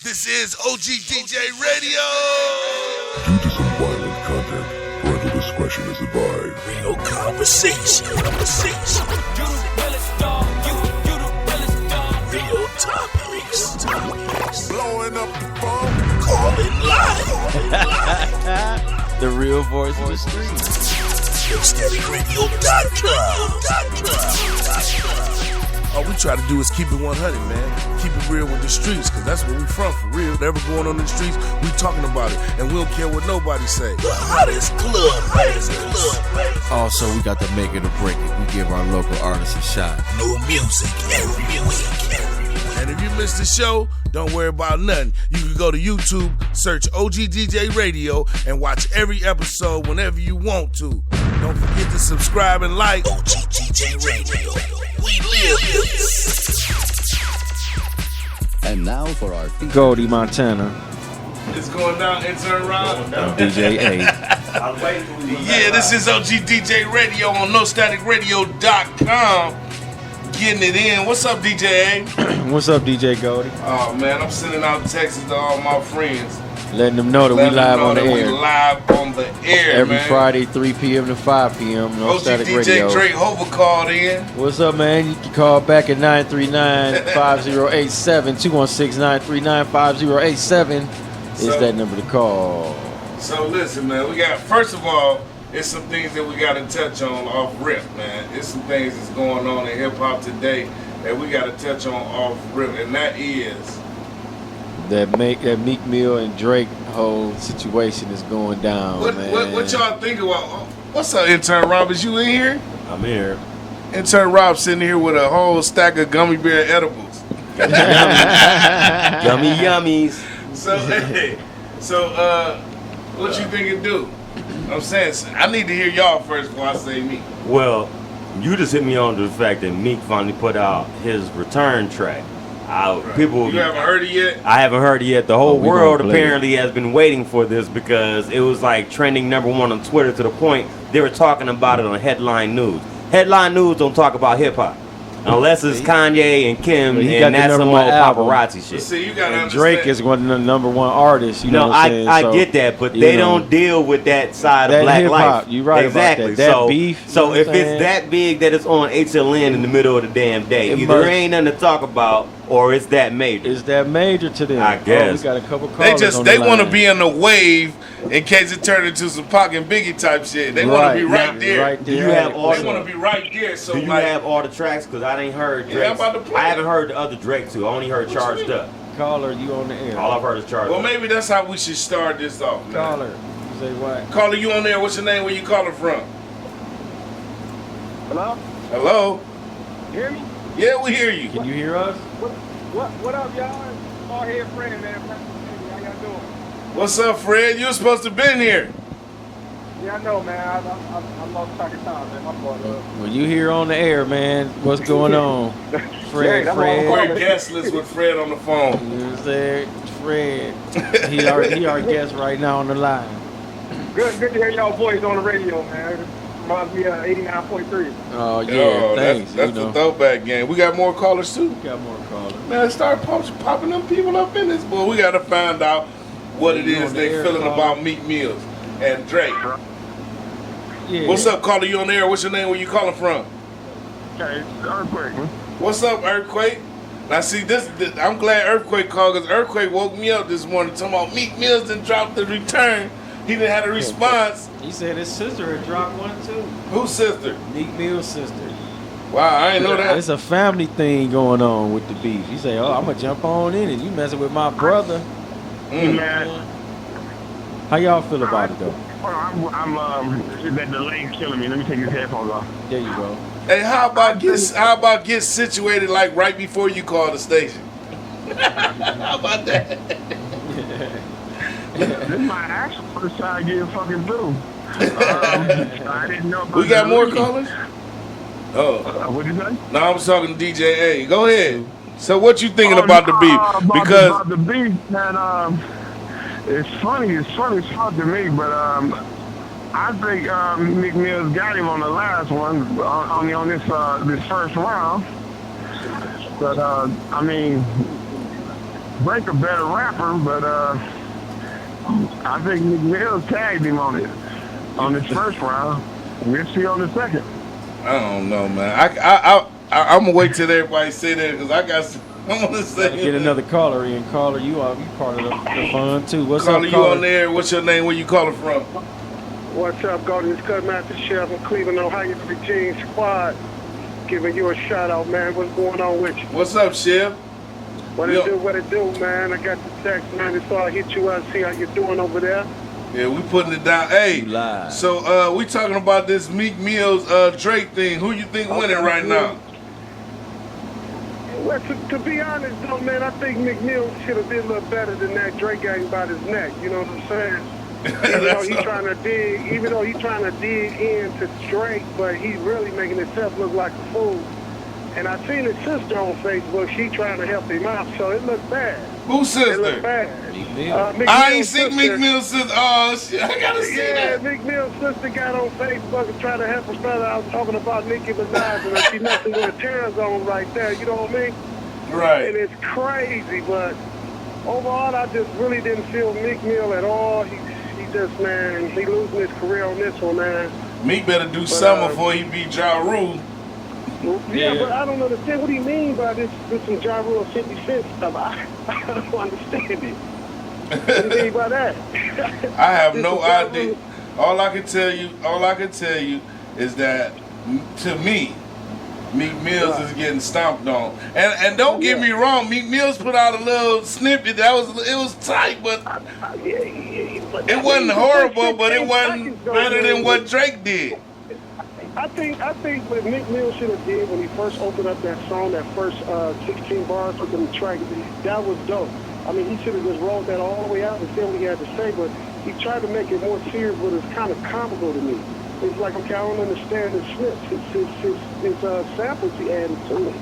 This is Ogdj Radio. Due to some violent content, parental discretion is advised. Real conversation. You the realest dog. You the realest dog. Real topics. Blowing up the phone. Call it live. The real voice of the streets. SteadyRadio.com. All we try to do is keep it 100, man. Keep it real with the streets, because that's where we from, for real. Whatever going on in the streets, we talking about it. And we don't care what nobody say. The hottest club. Also, we got to make it or break it. We give our local artists a shot. New music every week. And if you missed the show, don't worry about nothing. You can go to YouTube, search Ogdj Radio, and watch every episode whenever you want to. Don't forget to subscribe and like. Ogdj Radio. We live this. And now for our feature. Goldie Montana. It's going down, intern Rob. DJ A. Yeah, this is Ogdj Radio on NoStaticRadio.com. Getting it in. What's up, DJ A? What's up, DJ Goldie? Oh, man, I'm sending out texts to all my friends. Letting them know that we live on the air. We live on the air, Every man. Friday, 3 p.m. to 5 p.m. No Static Radio. DJ Drake Hover called in. What's up, man? You can call back at 939-5087. 216-939-5087 is that number to call. So listen, man, we got, first of all, it's some things that we got to touch on off rip, man. It's some things that's going on in hip-hop today that we got to touch on off rip, and that is That Meek Mill and Drake whole situation is going down, man. What y'all think about? What's up, intern Rob? Is you in here? I'm here. Intern Rob sitting here with a whole stack of gummy bear edibles. Yummy yummies. So, what you think it do? I'm saying, I need to hear y'all first before I say Meek. Well, you just hit me on the fact that Meek finally put out his return track. People, you haven't heard it yet? I haven't heard it yet. The whole we world gonna play apparently has been waiting for this because it was like trending #1 on Twitter to the point they were talking about it on headline news. Headline news don't talk about hip hop unless it's Kanye and Kim, and that's some old paparazzi shit. See, you gotta And understand. Drake is one of the #1 artists. You know No, what I'm saying? I So, get that, but you they know, don't deal with that side that of black hip-hop, life. you right about exactly. that. That so, beef, you So know if what I'm it's saying? that big that it's on HLN in the middle of the damn day, It either must- ain't nothing to talk about or it's that major. Is that major to them? I guess. We got a couple They callers just on they the want to line. be in the wave in case it turned into some Pac and Biggie type shit. They want to be right there. Right Do you there. have all They want to be right there. So Do you like, have all the tracks? Because I ain't heard Yeah, Drake. I'm about to play I haven't it. heard the other Drake too. I only heard What you Charged mean? Up. Caller, you on the air? All I've heard is Charged well, Up. maybe that's how we should start this off, man. Caller, say what? Caller, you on there? What's your name? Where you calling from? Hello? Hello. You hear me? Yeah, we hear you. Can you hear us? What up, y'all? Hard head friend, man. How y'all doing? What's up, Fred? You were supposed to been here. Yeah, I know, man. I lost track of time, man. My fault. Well, you here on the air, man. What's going on? Fred, Yeah, that's what I'm We're calling. guest list with Fred on the phone. You know what I'm saying? Fred. He our guest right now on the line. Good to hear y'all voice on the radio, man. It reminds me of 89.3. Oh, yeah, Oh, thanks. that's you know. the throwback game. We got more callers too. Got more callers. Man, start popping them people up in this boy. We gotta find out what it You is on the they air, feeling caller? about Meek Mills and Drake. Yeah. What's up, caller? You on the air? What's your name? Where you calling from? Okay, earthquake. What's up, Earthquake? Now see this I'm glad Earthquake called because Earthquake woke me up this morning talking about Meek Mills done dropped the return. He didn't have a response. He said his sister had dropped one too. Whose sister? Meek Mill's sister. Wow, I ain't know that. It's a family thing going on with the beef. He say, "Oh, I'm gonna jump on in it. You messing with my brother." Man, How y'all feel about it though? I'm that delay killing me. Let me take these headphones off. There you go. Hey, how about get situated like right before you call the station? How about that? This is my actual first time getting fucking through. I didn't know about We got the more delay. callers? Oh. What'd you say? No, I'm talking to DJ A. Go ahead. So what you thinking about the beef? Because about the beef, man, it's funny. It's hard to me, but I think Meek Mills got him on the last one, only on this first round. But I mean, Drake a better rapper, but I think Meek Mill tagged him on this first round. We'll see on the second. I don't know, man. I'm gonna wait till everybody say that because I want to say. Get another caller in. Caller, you part of the fun too. What's Caller, up, you caller? on there? What's your name? Where you calling from? What's up, Golden? It's Cutmaster Chef from Cleveland, Ohio, the Gene Squad. Giving you a shout out, man. What's going on with you? What's up, Chef? What it do, man? I got the text, man. So I'll hit you up, see how you're doing over there. Yeah, we putting it down. Hey, You live. so we talking about this Meek Mill's Drake thing. Who you think winning right now? Well, to be honest, though, man, I think Meek Mill should have did a little better than that Drake gang by his neck. You know what I'm saying? Even though he's trying to dig into Drake, but he's really making himself look like a fool. And I seen his sister on Facebook. She trying to help him out, so it looked bad. Whose It looked sister? bad. Meek Mill. I ain't seen Meek Mill's sister. Oh shit, I gotta see Yeah, that. Meek Mill's sister got on Facebook and tried to help his brother out talking about Nicki Minaj, and she nothing with a terror zone right there. You know what I mean? And Right. it's crazy, but overall, I just really didn't feel Meek Mill at all. He just, man, he losing his career on this one, man. Meek better do something before he beat Ja Rule. Yeah, Yeah. but I don't understand what do you mean by this some Ja Rule 50 Cent stuff. I don't understand it. What do you mean by that? I have This no is Ja idea. Rule. All I can tell you is that to me, Meek Mills is getting stomped on. And don't get me wrong, Meek Mills put out a little snippet it was tight, but it wasn't horrible, but it wasn't better than what Drake did. I think what Meek Mill should have did when he first opened up that song, that first 16 bars with the track, that was dope. I mean, he should have just rolled that all the way out and said what he had to say, but he tried to make it more serious, but it's kind of comical to me. It's like, okay, I don't understand the snips. It's samples he added to it.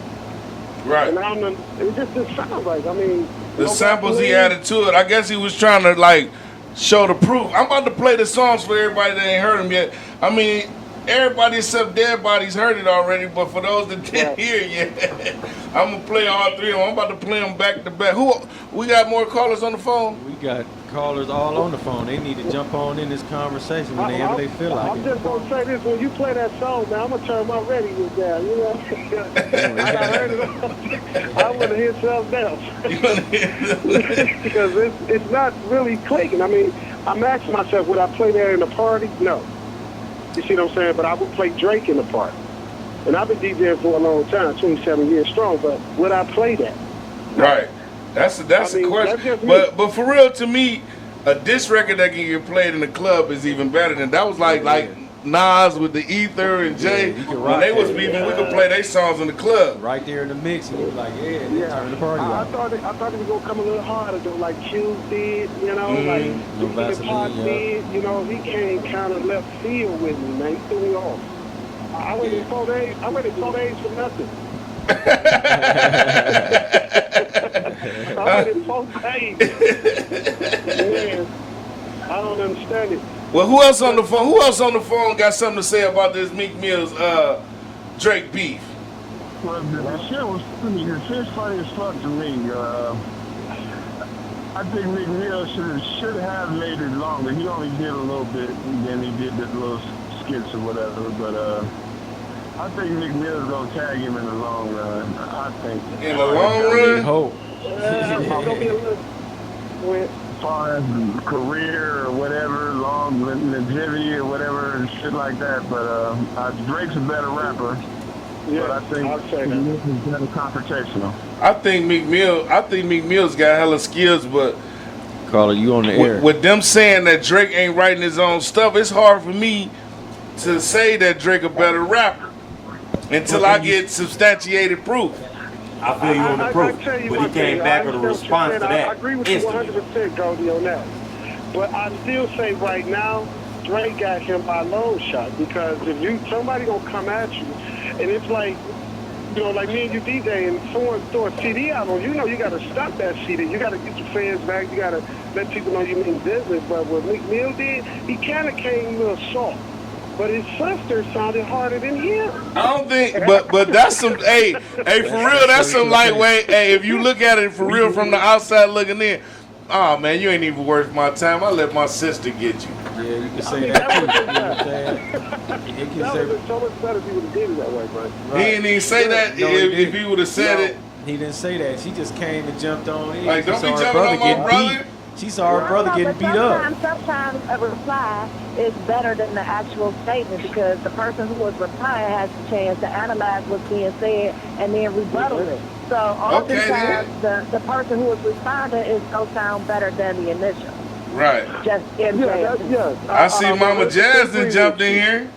Right. And I don't know, it just didn't sound right. I mean, The samples he added to it, I guess he was trying to like show the proof. I'm about to play the songs for everybody that ain't heard them yet. I mean, everybody except Dead Bodies heard it already, but for those that didn't hear it yet, I'm gonna play all three of them. I'm about to play them back to back. We got more callers on the phone? We got callers all on the phone. They need to jump on in this conversation whenever they feel like I'm it. just gonna say this: when you play that song, man, I'm gonna turn my radio down. You know, I heard it. I want to hear something else because it's not really clicking. I mean, I'm asking myself, would I play that in a party? No. You see what I'm saying? But I would play Drake in the party. And I've been DJing for a long time, 27 years strong. But would I play that? Right. That's the question. that's just me. But for real, to me, a diss record that can get played in the club is even better than that. Was like Nas with the Ether and Jay. you can When rock they was that. beefing, we could play their songs in the club. Right there in the mix, and you're like, turn the party I on. thought it was gonna come a little harder though, like Q did, you know, like No the Vaseline, Pac yeah. did, you know, he came kind of left field with me, man. He threw me off. I waited 4 days. I waited 4 days for nothing. I waited 4 days. Man, I don't understand it. Well, who else on the phone? Who else on the phone got something to say about this Meek Mill's Drake beef? Well, the shit was funny. The shit's funny as fuck to me. I think Meek Mill should have made it longer. He only did a little bit, and then he did the little skits or whatever. But I think Meek Mill's gonna tag him in the long run. I think. In the long run? Hope. It's gonna be a little. As far as career or whatever, long longevity or whatever, and shit like that. But Drake's a better rapper. But I think I'll say that. Meek is better confrontational. I think Meek Mill's got hella skills, but Caller, you on the air. with them saying that Drake ain't writing his own stuff, it's hard for me to say that Drake a better rapper until I get substantiated proof. I feel you on the proof, tell you but one he came thing, back I with a understand what response you're to saying. that. I agree with you instantly. 100%, Goldie, on that. But I still say right now, Drake got him by a long shot because if somebody gonna come at you, and it's like, you know, like me and you DJ, and someone throw a CD out on you, you know, you gotta stop that CD. You gotta get your fans back. You gotta let people know you mean business. But what Meek Mill did, he kind of came a little soft. but his sister sounded harder than him. I don't think, but that's some, hey, for real, that's some lightweight. Hey, if you look at it for real from the outside looking in, oh man, you ain't even worth my time. I let my sister get you. Yeah, you can say that too. You know what I'm saying? You can That say- would have been so much better if he would have did it that way, bro. He didn't even say that No, he if didn't. he would have said it. He didn't say that. She just came and jumped on in. Like, She don't saw be her jumping brother on my getting brother. beat. She saw her brother getting beat up. Sometimes a reply is better than the actual statement because the person who was replying has a chance to analyze what's being said and then rebuttal it. So oftentimes the person who is responding is going to sound better than the initial. Right. Just in I see Mama Jazz done jumped in here.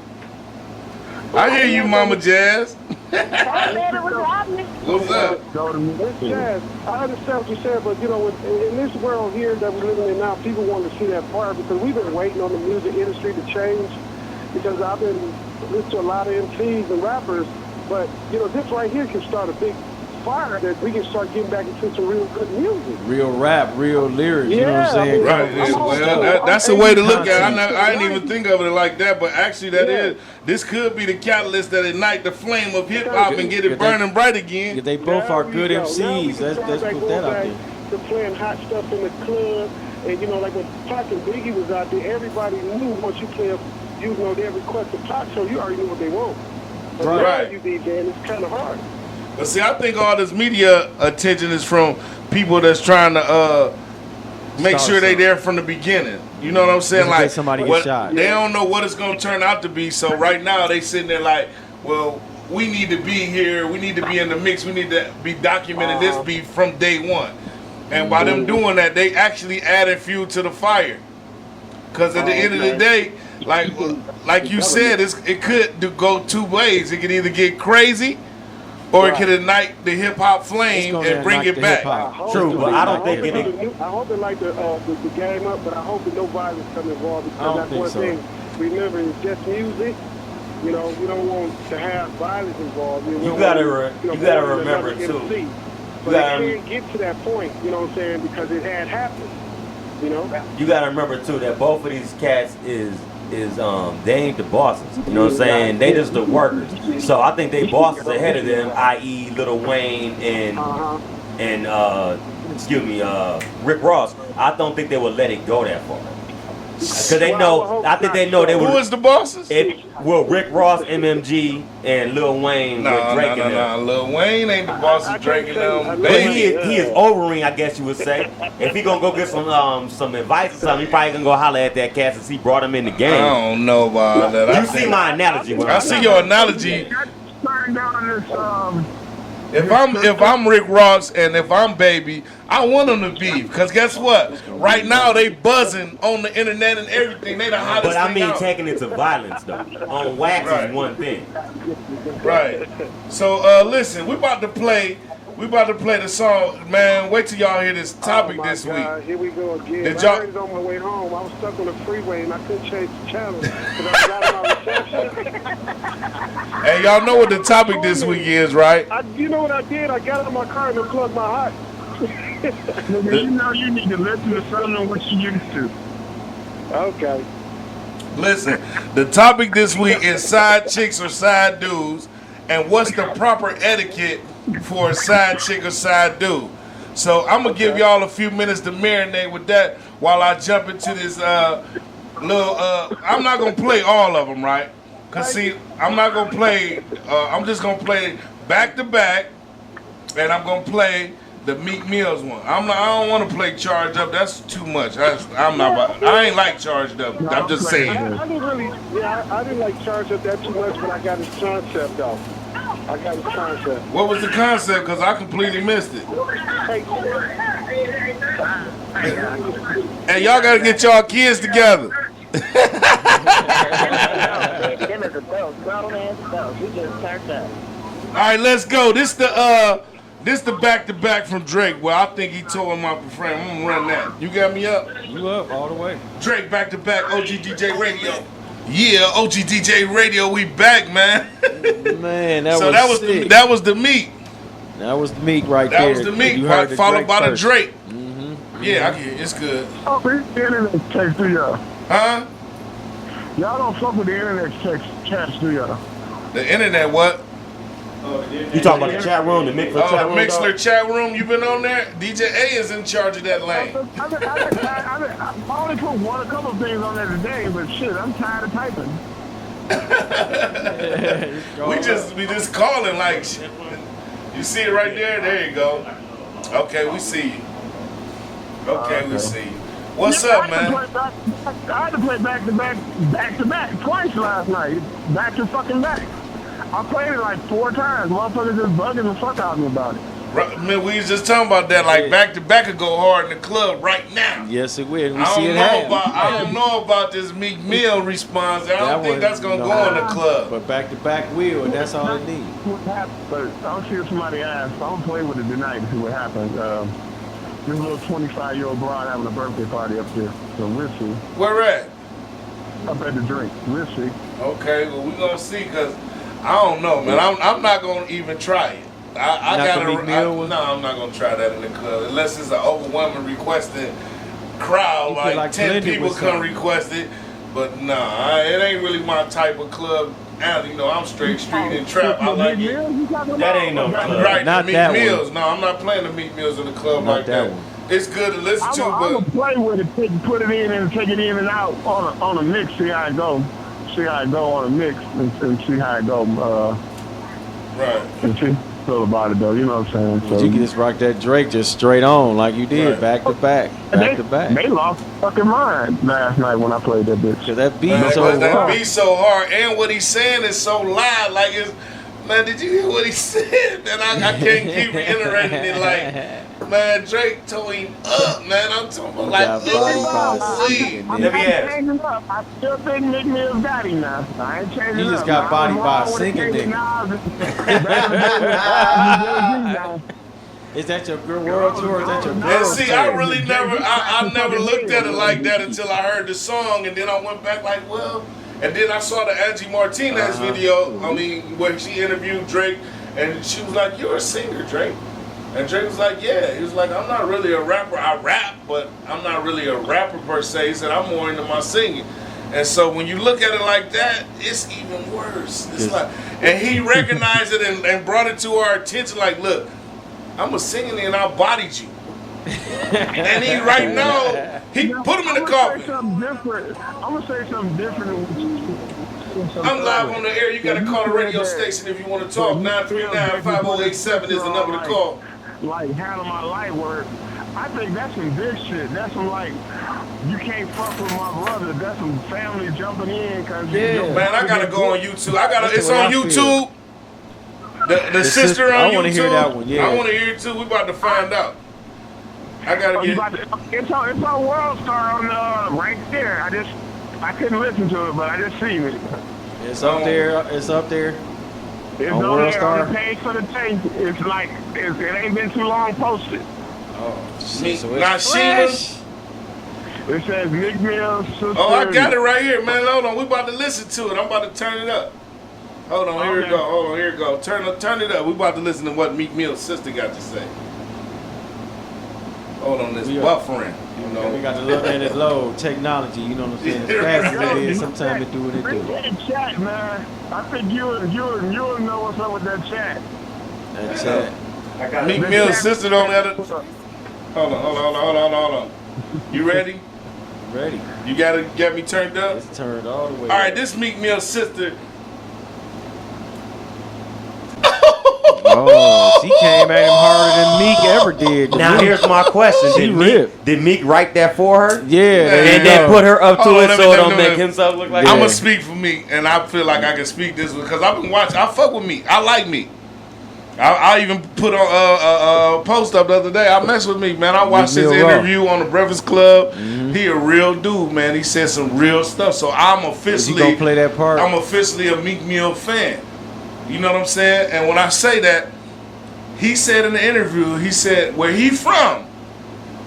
I hear you, Mama Jazz. What's up? Jazz, I understand what you said, but you know, in this world here that we're living in now, people want to see that part because we've been waiting on the music industry to change. Because I've been listening to a lot of MCs and rappers, but you know, this right here can start a big fire that we can start getting back into some real good music. Real rap, real lyrics. You know what I'm Yeah, saying? Right. Well, that's a way to look at it. I didn't even think of it like that, but actually this could be the catalyst that ignite the flame of hip hop and get it burning bright again. They both are good MCs. Let's put that out there. To playing hot stuff in the club, and you know, like when Pac and Biggie was out there, everybody knew once you play, you know, they request a Pac, so you already knew what they want. But Right. now you DJ, and it's kind of hard. But see, I think all this media attention is from people that's trying to make sure they there from the beginning. You know what I'm saying? Just in Like case somebody what- gets shot. They don't know what it's gonna turn out to be. So right now they sitting there like, well, we need to be here. We need to be in the mix. We need to be documenting this beat from day one. And by them doing that, they actually added fuel to the fire. Because at the end of the day, like you said, it could go two ways. It could either get crazy, or it could ignite the hip hop flame and bring it back. True, but I don't think it. I hope they like the game up, but I hope that no violence come involved I don't because that's think one so. thing. Remember, it's just music. You know, we don't want to have violence involved. You gotta remember too. But it can't get to that point. You know what I'm saying? Because it had happened. You know. You gotta remember too that both of these cats is they ain't the bosses. You know what I'm saying? They just the workers. So I think they bosses ahead of them, i.e. Lil Wayne and Rick Ross. I don't think they would let it go that far. Because they know, I think they know they would. Who is the bosses? Rick Ross, MMG, and Lil Wayne with Drake and them. Lil Wayne ain't the boss of Drake and them. But he is overing, I guess you would say. If he gonna go get some advice or something, he probably gonna go holler at that cat since he brought him in the game. I don't know about that. You see my analogy? I see your analogy. Turn down this If I'm Rick Ross and if I'm Baby, I want them to beef. Cause guess what? Right now they buzzing on the internet and everything. They the hottest But I thing mean, out. taking it to violence though. On wax Right. is one thing. Right. So listen, we about to play the song, man. Wait till y'all hear this topic this week. Here we go again. Did I y'all- heard it on my way home. I was stuck on the freeway and I couldn't change the channel because I got my reception. Hey, y'all know what the topic this week is, right? You know what I did? I got out of my car and unplugged my heart. You know you need to listen to something of what you used to. Okay. Listen, the topic this week is side chicks or side dudes, and what's the proper etiquette for a side chick or side dude. So I'm gonna give y'all a few minutes to marinate with that while I jump into this little. I'm not gonna play all of them, right? Cause see, I'm not gonna play. I'm just gonna play back to back, and I'm gonna play the Meek Mills one. I don't want to play Charged Up. That's too much. I ain't like Charged Up. I'm just saying. I didn't like Charge Up that too much, but I got his concept though. I got his concept. What was the concept? Cause I completely missed it. Hey, y'all gotta get y'all kids together. Them as adults, grown ass adults. We just turned up. All right, let's go. This the back to back from Drake. Well, I think he told my friend, I'm gonna run that. You got me up? You up all the way. Drake back to back, OGDJ Radio. Yeah, OGDJ Radio, we back, man. Man, that So was that was sick. that was the Meek. That was the Meek right That there. was the Meek, You heard the followed Drake by the first. Drake. Yeah, I get it. It's good. Oh, the internet came through y'all. Huh? Y'all don't fuck with the internet chats, do y'all? The internet what? You talking about the chat room, the Mixler chat Oh, room? the Mixler dog? chat room. You been on there? DJ A is in charge of that lane. I only put a couple of things on there today, but shit, I'm tired of typing. we just calling like shit. You see it right there? There you go. Okay, we see you. Okay, we see you. What's up, man? I had to play back to back twice last night. Back to fucking back. I played it like 4 times. Motherfuckers just bugging the fuck out of me about it. Right, man, we was just talking about that. Like back to back could go hard in the club right now. Yes, it will. I don't know about this Meek Mill response. I don't think that's gonna go in the club. But back to back will, and that's all it needs. But I'll see if somebody asks. I'm gonna play with it tonight and see what happens. This little 25-year-old broad having a birthday party up here, so we'll see. Where at? Up at the drink. We'll see. Okay, well we gonna see, cause I don't know, man. I'm not gonna even try it. I'm not gonna try that in the club unless it's an overwhelming requesting crowd, like 10 people come request it. But nah, it ain't really my type of club. And, you know, I'm straight street and trap. I like it. That ain't no club. Right, Not the that Meek Mills. one. No, I'm not playing the Meek Mills in the club Not like that. that one. It's good to listen to, I'm but gonna play with it, put it in and take it in and out on a mix. See how it go. See how it go on a mix and see how it go. right. And see feel about it though. You know what I'm saying? But you can just rock that Drake just straight on like you did, Right. back to back, back to back. They lost fucking mind last night when I played that bitch. Cause that beat Man, so because that hard. beat so hard, and what he's saying is so loud. Like, it's, man, did you hear what he said? Man, I can't keep reiterating it. Like, man, Drake tore him up, man. I'm talking about, like, Lee. Let me ask. Changing up. I still think Meek Mill's got him now. I ain't changing You just up. got bodied by a I'm singing wrong nigga. with Is that your girl world tour? Or is that your girl And see, I tour? really I never looked at it like that until I heard the song, and then I went back like, well, and then I saw the Angie Martinez video, I mean, where she interviewed Drake, and she was like, you're a singer, Drake. And Drake was like, yeah. He was like, I'm not really a rapper. I rap, but I'm not really a rapper per se. He said, I'm more into my singing. And so when you look at it like that, it's even worse. It's like, and he recognized it and brought it to our attention like, look, I'm a singer and I bodied you. And he right now, he put him in the coffin. I'm gonna say something different. I'm live on the air. You got to call the radio station if you want to talk. 939-5087 is the number to call. Like, handle my light work. I think that's some big shit. That's some, like, you can't fuck with my brother. That's some family jumping in. Cause Man, I got to go on YouTube. It's on YouTube. The sister on YouTube. I want to hear that one, yeah. I want to hear it too. We about to find out. I got to get... It's on World Star on right there. I couldn't listen to it, but I just seen it. It's up there. It's up there. It's on on World there Star. on the page for the thing. It's like, it ain't been too long posted. Oh, shit. So Not it's Sheila's. It says Meek Mill's sister. Oh, I got it right here, man. Hold on. We about to listen to it. I'm about to turn it up. Hold on. Here we go. Hold on. Here we go. Turn it up. We about to listen to what Meek Mill's sister got to say. Hold on. This buffering. You know. We got to look at it low technology. You know what I'm saying? As fast as it is, sometimes it do what it do. That chat, man. I think you'll know what's up with that chat. That chat. Meek Mill's sister on the other. Hold on. You ready? Ready. You got me turned up? It's turned all the way. All right, up. this Meek Mill's sister. Oh, she came at him harder than Meek ever did. Now here's my question: She Did Meek write that for her? Yeah, And then put her up to Hold on, it let so me- it don't let me- make himself look like. I'm gonna speak for Meek, and I feel like I can speak this because I've been watching. I fuck with Meek. I like Meek. I even put on a post up the other day. I mess with Meek, man. I watched his interview on the Breakfast Club. He a real dude, man. He said some real stuff. So I'm officially gonna play that part? I'm officially a Meek Mill fan. You know what I'm saying? And when I say that, he said in the interview, he said where he from,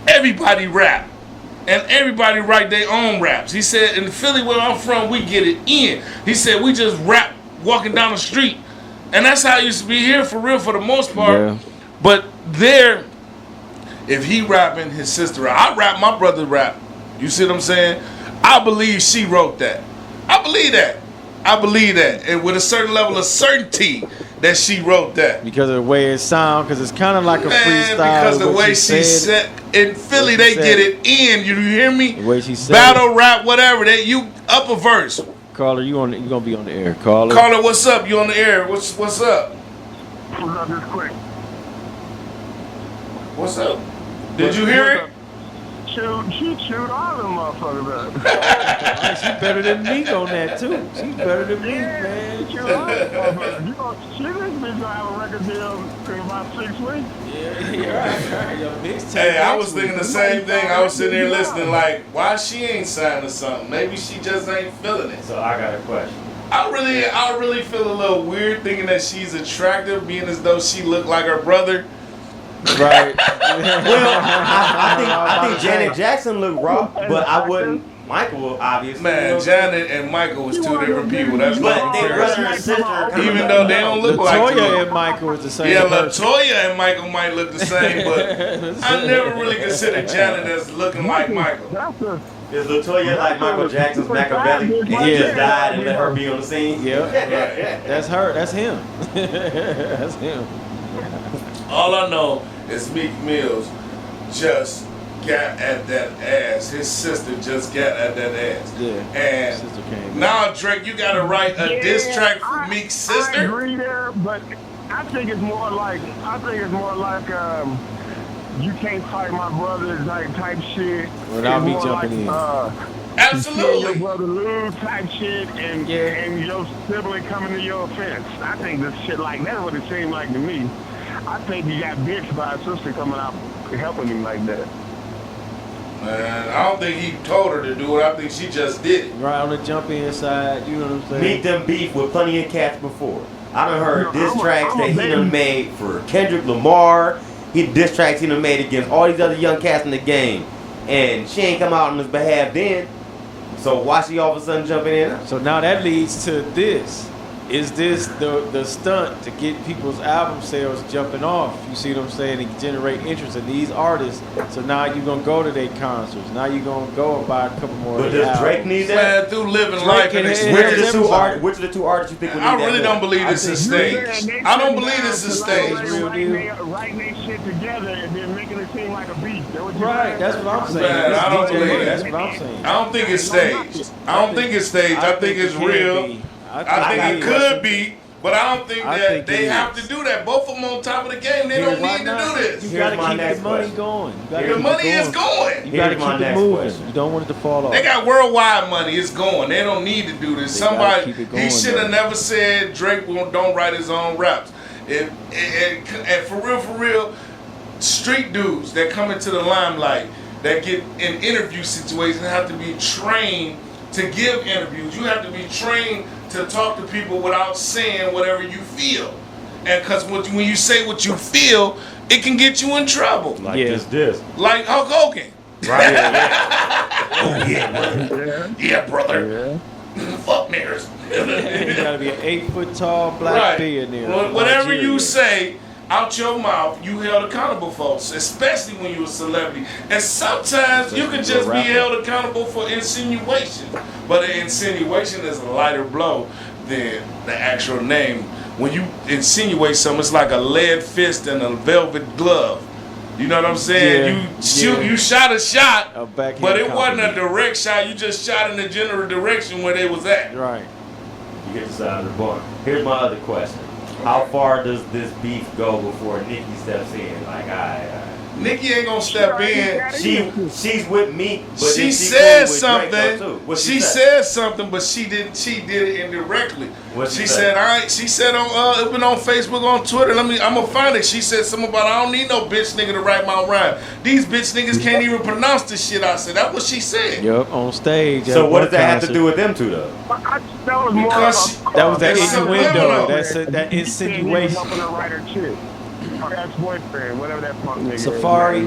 everybody rap. And everybody write their own raps. He said in Philly where I'm from, we get it in. He said we just rap walking down the street. And that's how it used to be here for real for the most part. Yeah. But there, if he rapping, his sister rap. I rap, my brother rap. You see what I'm saying? I believe she wrote that. I believe that. And with a certain level of certainty that she wrote that. Because of the way it sounds, because it's kind of like a freestyle. Because the way she said in Philly, they get it in. You hear me? The way she said battle rap, whatever. That you up a verse. Caller, you gonna be on the air. Caller, what's up? You on the air? What's up? What's up, this quick? What's up? Did you hear it? She chewed all them motherfuckers up. She better than Meek on that too. She's better than Meek, man. She chewed all them motherfuckers. You know, this bitch gonna have a record deal in about 6 weeks. Yeah, right. Yo, hey, I was thinking the same thing. I was sitting there listening, like, why she ain't signed to something? Maybe she just ain't feeling it. So I got a question. I really feel a little weird thinking that she's attractive, being as though she looked like her brother. Right. Well, I think Janet Jackson looked raw, but I wouldn't. Michael, obviously. Man, Janet and Michael was two different people. That's but they brother and sister. Even though they don't look like Latoya and Michael was the same. Yeah, Latoya and Michael might look the same, but I never really considered Janet as looking like Michael. Is Latoya like Michael Jackson's Machiavelli, and he just died and let her be on the scene? Yeah, that's her. That's him. That's him. All I know is Meek Mills just got at that ass. His sister just got at that ass. Yeah. And now, Drake, you got to write a diss track for Meek's sister? I agree there, but I think it's more like you can't fight my brother type shit. Without me jumping in. Absolutely. Your brother lose type shit and your sibling coming to your offense. I think this shit like that's what it seemed like to me. I think he got bitched by his sister coming out helping him like that. Man, I don't think he told her to do it. I think she just did it. Right on the jump in side, you know what I'm saying? Meek done beef with plenty of cats before. I done heard diss tracks that he done made for Kendrick Lamar. Diss tracks he done made against all these other young cats in the game. And she ain't come out on his behalf then. So why she all of a sudden jumping in? So now that leads to this. Is this the stunt to get people's album sales jumping off? You see what I'm saying? And generate interest in these artists. So now you're going to go to their concerts. Now you're going to go and buy a couple more. But does Drake need that? Man, through living life and Which experience. of the two artists you think would need that? I really don't believe it's a stage. I don't believe it's a stage. Writing their shit together and then making it seem like a beat. Right, that's what I'm saying. Man, I don't believe it. That's what I'm saying. I don't think it's staged. I don't think it's staged. I think it's real. I think it could be, but I don't think that they have to do that. Both of them on top of the game. They don't need to do this. You got to keep the money going. The money is going. You got to keep it moving. You don't want it to fall off. They got worldwide money. It's going. They don't need to do this. Somebody, he should have never said Drake don't write his own raps. And for real, street dudes that come into the limelight, that get in interview situations, have to be trained to give interviews. You have to be trained to talk to people without saying whatever you feel. And because when you say what you feel, it can get you in trouble. Like this. Like Hulk Hogan. Right. Yeah, brother. Fuck niggas. You gotta be an 8 foot tall black billionaire. Whatever you say out your mouth, you held accountable for, especially when you're a celebrity. And sometimes you can just be held accountable for insinuation. But an insinuation is a lighter blow than the actual name. When you insinuate something, it's like a lead fist and a velvet glove. You know what I'm saying? You shot a shot, but it wasn't a direct shot. You just shot in the general direction where they was at. Right. You get the side of the bar. Here's my other question. How far does this beef go before Nicki steps in? Like, Nicki ain't gonna step in. She's with Meek, but she said something. She said something, but she didn't. She did it indirectly. She said, "All right." She said on it been on Facebook, on Twitter. I'm gonna find it. She said something about I don't need no bitch nigga to write my rhyme. These bitch niggas can't even pronounce this shit I said. That's what she said. Yup, on stage. So what does that have to do with them two though? That was more that was that innuendo. That's that insinuation. Helping her write her shit. Her ex-boyfriend, whatever that punk nigga Safari.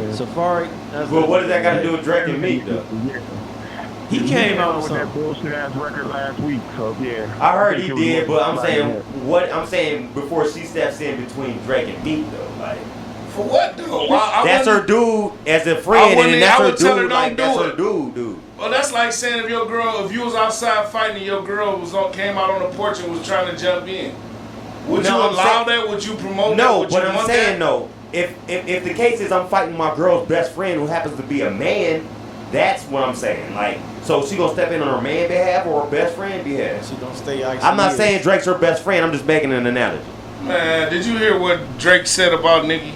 Well, what does that got to do with Drake and Meek though? He came out with that bullshit ass record last week, so yeah. I heard he did, but I'm saying before she steps in between Drake and Meek though, like For what though? That's her dude as a friend, and that's her dude. Like that's her dude. Well, that's like saying if you was outside fighting and your girl came out on the porch and was trying to jump in. Would you allow that? Would you promote that? No, but I'm saying no. If the case is I'm fighting my girl's best friend who happens to be a man, that's what I'm saying. Like, so she gonna step in on her man behalf or her best friend behalf? She gonna stay like I'm not saying Drake's her best friend. I'm just making an analogy. Man, did you hear what Drake said about Nicki?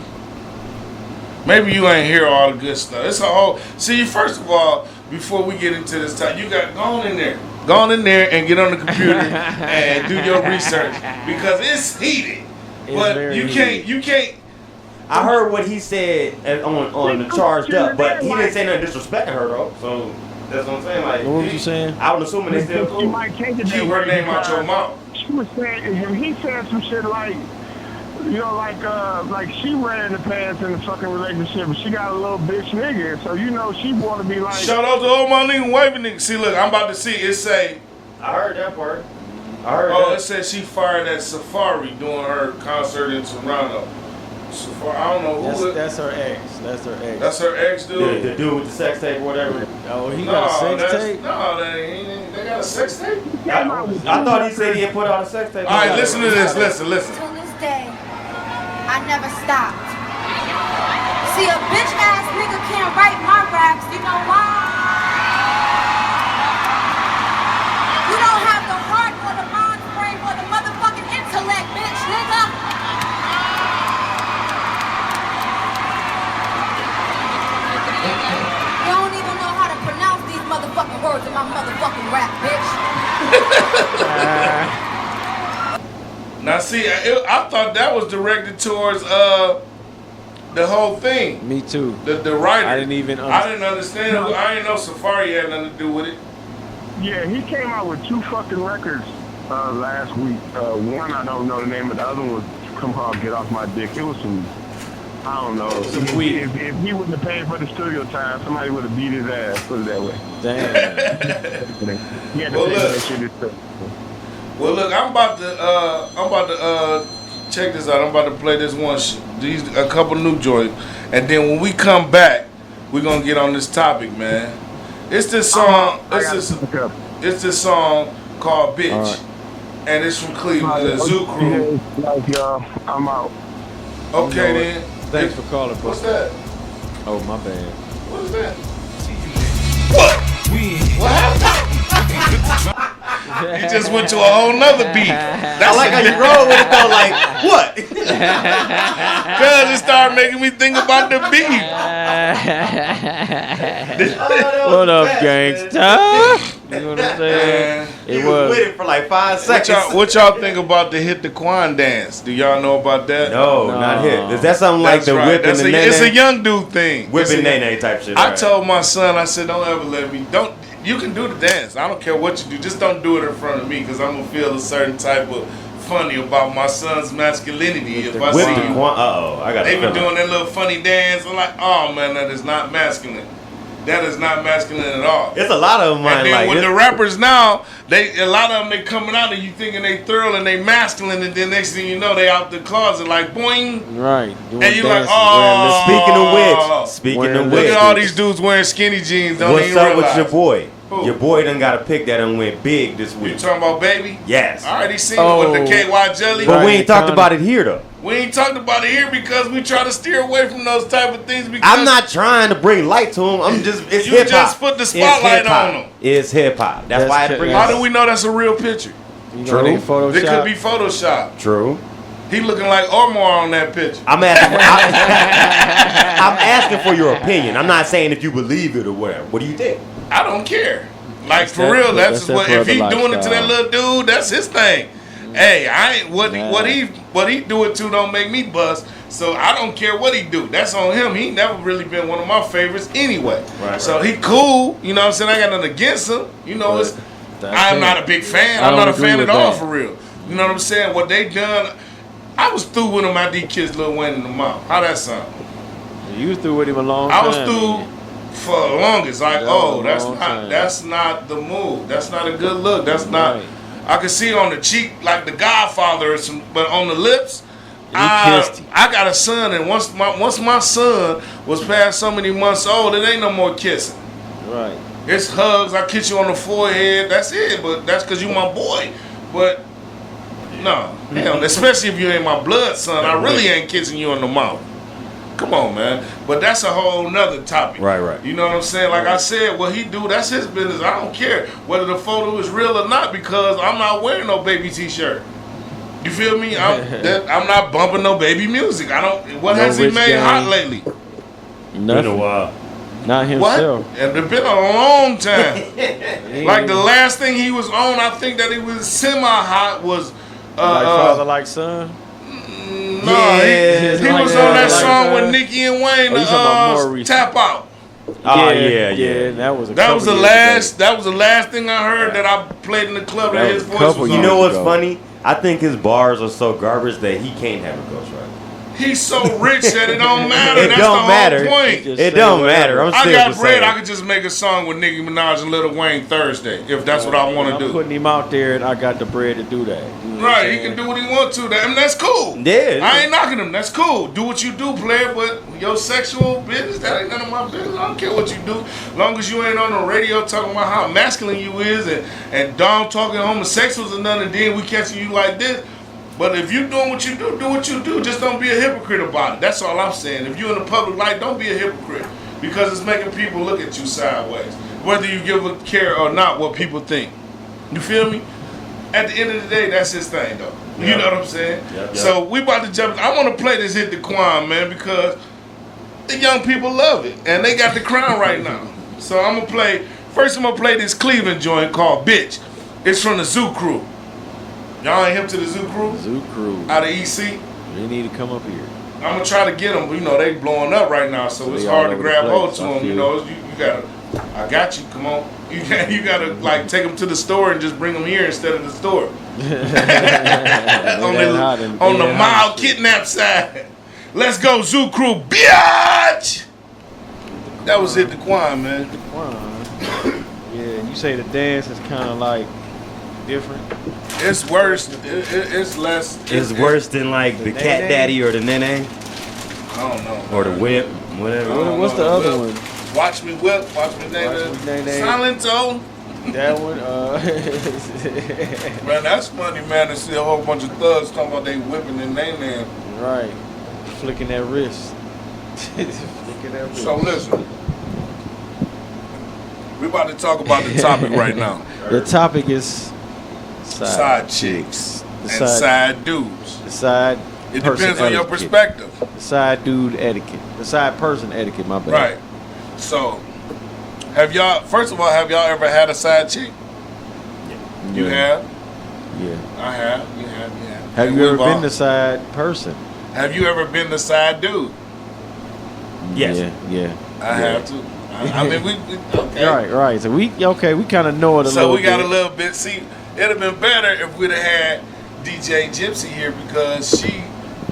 Maybe you ain't hear all the good stuff. It's a whole. See, first of all, before we get into this time, you got go on in there and get on the computer and do your research because it's heated. But you can't. I heard what he said on the Charged Up, but he didn't say nothing disrespecting her though. So that's what I'm saying. Like, what was you saying? I would assume they still cool. Keep her name out your mouth. She was saying, he said some shit like, you know, like she ran the pants in the fucking relationship, but she got a little bitch nigga, so you know she want to be like. Shout out to all my nigga waving nigga. See, look, I'm about to see. It say. I heard that part. It says she fired at Safari doing her concert in Toronto. Safari, I don't know who. That's her ex. That's her ex. That's her ex, dude. The dude with the sex tape or whatever. Oh, he got a sex tape? No, they got a sex tape. I thought he said he had put out a sex tape. All right, listen to this. Listen. To this day, I never stopped. See, a bitch ass nigga can't write my raps. You know why? You don't have the heart or the mind frame or the motherfucking intellect, bitch, nigga. You don't even know how to pronounce these motherfucking words in my motherfucking rap, bitch. Now, see, I thought that was directed towards the whole thing. Me too. The writer. I didn't understand. I didn't know Safari had nothing to do with it. Yeah, he came out with 2 fucking records last week. One I don't know the name, but the other one was "Come On, Get Off My Dick." It was some. I don't know. If he wouldn't have paid for the studio time, somebody would have beat his ass. Put it that way. Damn. Well, look, I'm about to check this out. I'm about to play this one, a couple new joints, and then when we come back, we're gonna get on this topic, man. It's this song. It's this song called "Bitch," right. And it's from Cleveland, the Zoo Crew. I'm out. Okay then. Thanks for calling. What's that? Oh, my bad. What is that? What? What happened? You just went to a whole nother beat. That's like how you roll with it though, like, what? Cause it started making me think about the beat. What up, gangsta? You know what I'm saying? It was with it for like 5 seconds. What y'all think about the Hit the Quan dance? Do y'all know about that? No, not hit. Is that something like the whipping the nene? It's a young dude thing. Whipping nene type shit. I told my son, I said, don't ever let me. You can do the dance. I don't care what you do. Just don't do it in front of me because I'm going to feel a certain type of funny about my son's masculinity if I see you. I got They been doing that little funny dance. I'm like, oh, man, that is not masculine. That is not masculine at all. It's a lot of them. And then with the rappers now, a lot of them they coming out and you thinking they thorough and they masculine, and then next thing you know they out the closet like boing. Right. And you like, oh. Speaking of which, look at all these dudes wearing skinny jeans. What's up with your boy? Who? Your boy done got a pick that done went big this week. You talking about Baby? Yes. I already seen it with the KY jelly. But we ain't talked about it here though. We ain't talked about it here because we try to steer away from those type of things. Because I'm not trying to bring light to him. I'm just it's hip hop. You just put the spotlight on him. It's hip hop. That's why I bring. How do we know that's a real picture? True. It could be Photoshop. True. He looking like Omar on that picture. I'm asking for your opinion. I'm not saying if you believe it or whatever. What do you think? I don't care. Like for real, that's what if he doing it to that little dude, that's his thing. Hey, I ain't what he do it to don't make me bust. So I don't care what he do. That's on him. He never really been one of my favorites anyway. Right, so he cool. You know what I'm saying? I got nothing against him. You know, I'm not a big fan. I'm not a fan at all for real. You know what I'm saying? What they done, I was through with him. I did kiss Lil Wayne in the mouth. How that sound? You was through with him a long time. I was through for the longest. Like, that's not the move. That's not a good look. That's not. I could see on the cheek like the Godfather or some, but on the lips, I got a son, and once my son was past so many months old, it ain't no more kissing. Right. It's hugs. I kiss you on the forehead. That's it. But that's because you my boy. But no, hell, especially if you ain't my blood son, I really ain't kissing you on the mouth. Come on, man. But that's a whole nother topic. Right. You know what I'm saying? Like I said, what he do, that's his business. I don't care whether the photo is real or not, because I'm not wearing no baby t-shirt. You feel me? I'm not bumping no baby music. I don't. What has he made hot lately? Nothing. Been a while. Not himself. What? And it's been a long time. Like the last thing he was on, I think that he was semi-hot was. Like Father Like Son? No, he was on that song with Nicki and Wayne, Tap Out. Oh yeah. That was the last. That was the last thing I heard that I played in the club that his voice was on. You know what's funny? I think his bars are so garbage that he can't have a ghostwriter. He's so rich that it don't matter. It That's don't the matter. whole point. It don't matter. I'm I got bread. saying. I could just make a song with Nicki Minaj and Lil Wayne Thursday if that's what I want to do. I'm putting him out there, and I got the bread to do that. You know right, he can do what he wants to. I mean, that's cool. Yeah. I ain't knocking him. That's cool. Do what you do, player. But your sexual business, that ain't none of my business. I don't care what you do. As long as you ain't on the radio talking about how masculine you is and Dom talking homosexuals and none, and then we catching you like this. But if you doing what you do what you do. Just don't be a hypocrite about it. That's all I'm saying. If you in the public light, don't be a hypocrite, because it's making people look at you sideways, whether you give a care or not what people think. You feel me? At the end of the day, that's his thing, though. Yep. You know what I'm saying? Yep. So we about to jump. I want to play this Hit the Quan, man, because the young people love it, and they got the crown right now. So I'm gonna play. First, I'm gonna play this Cleveland joint called "Bitch." It's from the Zoo Crew. Y'all ain't hip to the Zoo Crew? Zoo Crew. Out of EC? They need to come up here. I'm going to try to get them. You know, they blowing up right now, so it's hard to grab hold to them. You know, you got to, I got you, come on. You got to, like, take them to the store and just bring them here instead of the store. on the mild kidnap side. Let's go, Zoo Crew, bitch! That was Hit the Quan, man. Hit the Quan. Yeah, and you say the dance is kind of like different. It's worse. It's less. It's worse than like the Cat Daddy or the Nene. I don't know. Or the Whip, whatever. What's the other one? Watch Me Whip. Watch Me Nene. Silent Tone. That one. Man, that's funny, man. To see a whole bunch of thugs talking about they whipping their name. Right. Flicking that wrist. Flicking that wrist. So listen. We about to talk about the topic right now. The topic is side chicks and side dudes. The side. It depends on your perspective. The side dude etiquette. The side person etiquette. My bad. Right. So, have y'all ever had a side chick? Yeah. You have? Yeah. I have. You have. Have you ever been the side person? Have you ever been the side dude? Yes. Yeah. I have too. I mean, we okay. Right. So we kind of know it a little bit. So we got a little bit. See, it'd have been better if we'd have had DJ Gypsy here, because she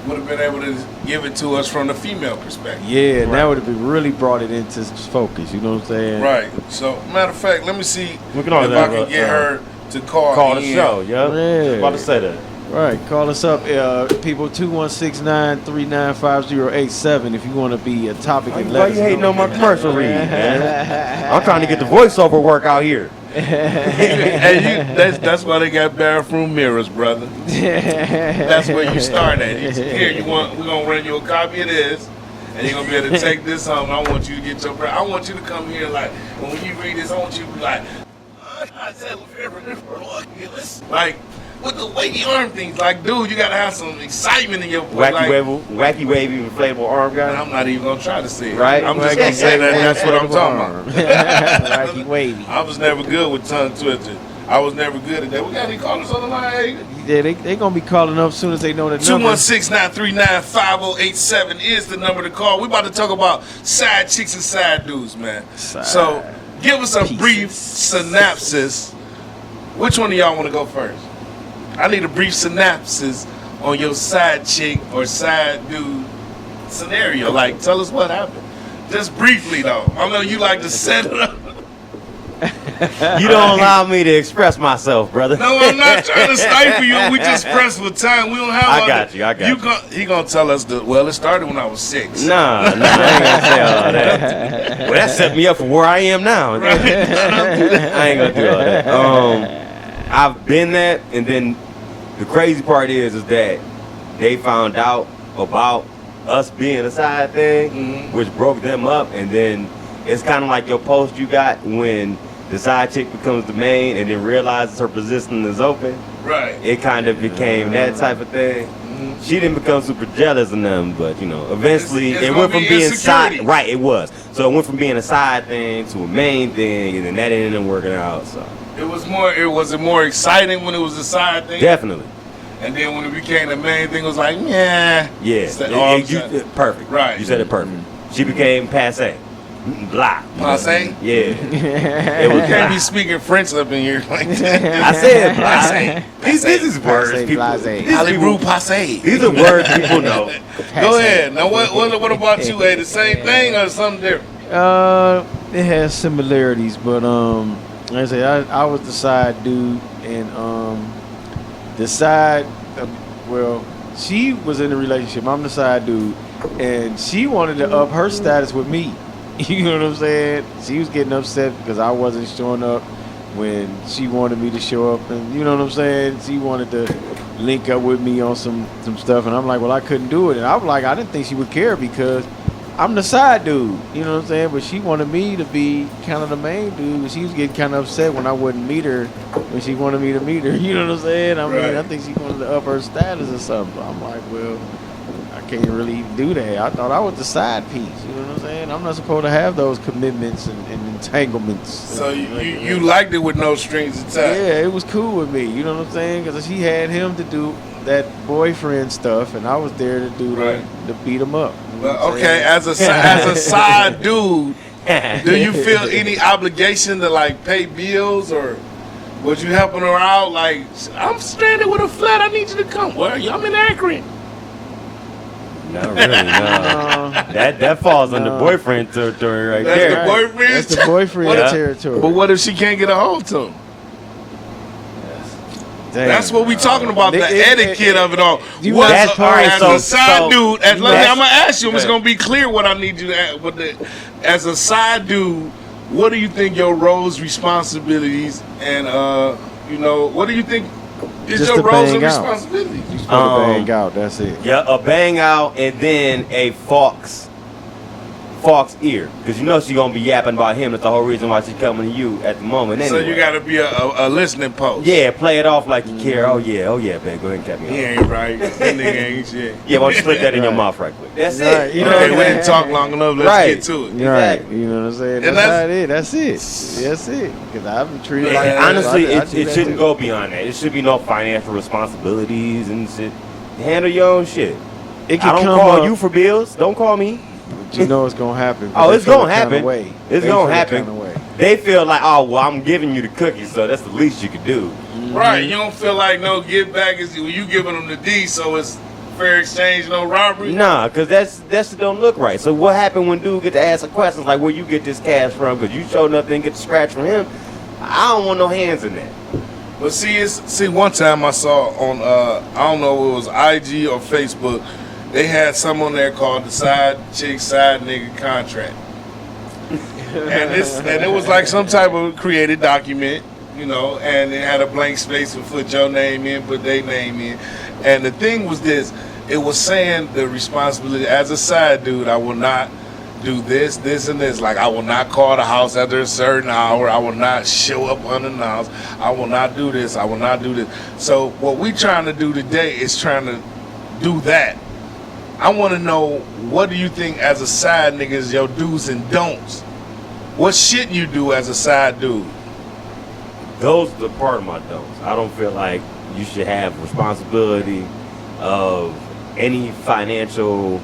would have been able to give it to us from the female perspective. Yeah, and that would have really brought it into focus. You know what I'm saying? Right. So, matter of fact, let me see if I can get her to call the show. Yeah. About to say that. Right. Call us up, people, 216-939-5087 if you want to be a topic. Why you hating on my commercial read, man? I'm trying to get the voiceover work out here. That's why they got bathroom mirrors, brother. That's where you start at. Here, we're gonna run you a copy of this, and you're gonna be able to take this home. I want you to get your. I want you to come here like when you read this. I want you to be like, like with the wavy arm things. Like, dude, you gotta have some excitement in your voice. Wacky wavy inflatable arm guy. I'm not even gonna try to say it. Right? I'm just gonna say that. That's what I'm talking about. Wacky wavy. I was never good with tongue twisted. I was never good at that. We got any callers on the line? Yeah, they gonna be calling up as soon as they know the number. 216-939-5087 is the number to call. We about to talk about side chicks and side dudes, man. So give us a brief synopsis. Which one of y'all want to go first? I need a brief synopsis on your side chick or side dude scenario. Like, tell us what happened. Just briefly, though. I know you like to set it up. You don't allow me to express myself, brother. No, I'm not trying to stifle you. We just pressed for time. We don't have. I got you. He gonna tell us well, it started when I was 6. Nah, I ain't gonna say all that. Well, that set me up for where I am now. Right. I ain't gonna do all that. I've been that, and then the crazy part is that they found out about us being a side thing, which broke them up, and then it's kind of like your post you got when the side chick becomes the main and then realizes her position is open. Right. It kind of became that type of thing. She didn't become super jealous of them, but eventually it's it went from being insecurity. side. Right, it was. So it went from being a side thing to a main thing, and then that ended up working out. So it was more exciting when it was a side thing. Definitely. And then when it became the main thing, it was like, yeah. Perfect. Right. You said it perfect. She became passe. Blah. Passe? Yeah. We can't be speaking French up in here like that. I said passe. These is words people. Allez-vous passe. These are words people know. Go ahead. Now, what about you, A? The same thing or something different? It has similarities, but like I say, I was the side dude, and the side, she was in a relationship. I'm the side dude, and she wanted to up her status with me. You know what I'm saying? She was getting upset because I wasn't showing up when she wanted me to show up, and you know what I'm saying? She wanted to link up with me on some stuff, and I'm like, well, I couldn't do it, and I was like, I didn't think she would care because I'm the side dude, you know what I'm saying? But she wanted me to be kind of the main dude, and she was getting kind of upset when I wouldn't meet her when she wanted me to meet her. You know what I'm saying? I mean, I think she wanted to up her status or something. I'm like, well, I can't really do that. I thought I was the side piece. You know what I'm saying? I'm not supposed to have those commitments and entanglements. So you liked it with no strings attached? Yeah, it was cool with me. You know what I'm saying? Because she had him to do that boyfriend stuff, and I was there to do to beat him up. Well, okay, as a side dude, do you feel any obligation to like pay bills, or was you helping her out? Like, I'm stranded with a flat, I need you to come. Well, I'm in Akron. Not really, no. That falls under boyfriend territory right there. That's the boyfriend. That's the boyfriend territory. But what if she can't get a hold to him? Damn. That's what we talking about, the etiquette of it all. As a side dude, I'm going to ask you, it's going to be clear what I need you to ask. As a side dude, what do you think your roles, responsibilities, and, what do you think is just your roles and out. responsibilities? You're supposed to bang out, that's it. Yeah, a bang out and then a Fox ear, because she gonna be yapping about him. That's the whole reason why she's coming to you at the moment. Anyway. So you gotta be a listening post. Yeah, play it off like you care. Oh yeah, babe, go ahead and cut me off. He ain't right. That nigga ain't shit. Yeah, why don't you slip that in your mouth right quick? That's Right. it. You know, Okay, we didn't talk long enough. Let's get to it. Right. You know what I'm saying? And That's how it is. That's it. Because I've been treated like that. Honestly, I do it that shouldn't too. go beyond that. It should be no financial responsibilities and shit. Handle your own shit. It I can don't come call up, you for bills. Don't call me. but you know it's gonna happen. Oh, They it's feel gonna the kinda happen. way. It's They gonna feel the happen. kinda way. They feel like, oh well, I'm giving you the cookies, so that's the least you could do. Right. You don't feel like no give back is you giving them the D, so it's fair exchange, no robbery. Nah, cause that's don't look right. So what happened when dude get to ask questions like where you get this cash from? Cause you showed nothing, get the scratch from him. I don't want no hands in that. But see, one time I saw on I don't know if it was IG or Facebook, they had some on there called the side chick side nigga contract, and it was like some type of created document, and it had a blank space to put your name in, put their name in, and the thing was this: it was saying the responsibility as a side dude, I will not do this, and this. Like, I will not call the house after a certain hour. I will not show up unannounced. I will not do this. I will not do this. So what we trying to do today is trying to do that. I want to know, what do you think as a side nigga is your do's and don'ts? What shouldn't you do as a side dude? Those are part of my don'ts. I don't feel like you should have responsibility of any financial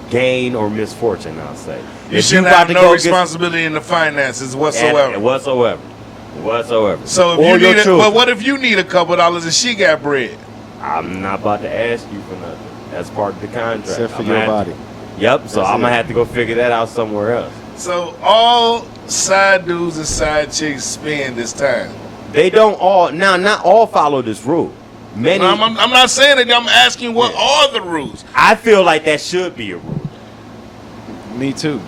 gain or misfortune, I'll say. You shouldn't have no responsibility in the finances whatsoever. Whatsoever. So if but what if you need a couple $2 and she got bread? I'm not about to ask you for nothing. That's part of the contract. Except for your body. Yep, so I'm going to have to go figure that out somewhere else. So all side dudes and side chicks spend this time? They don't all now. Not all follow this rule. Many. No, I'm not saying that. I'm asking what are the rules. I feel like that should be a rule. Me too.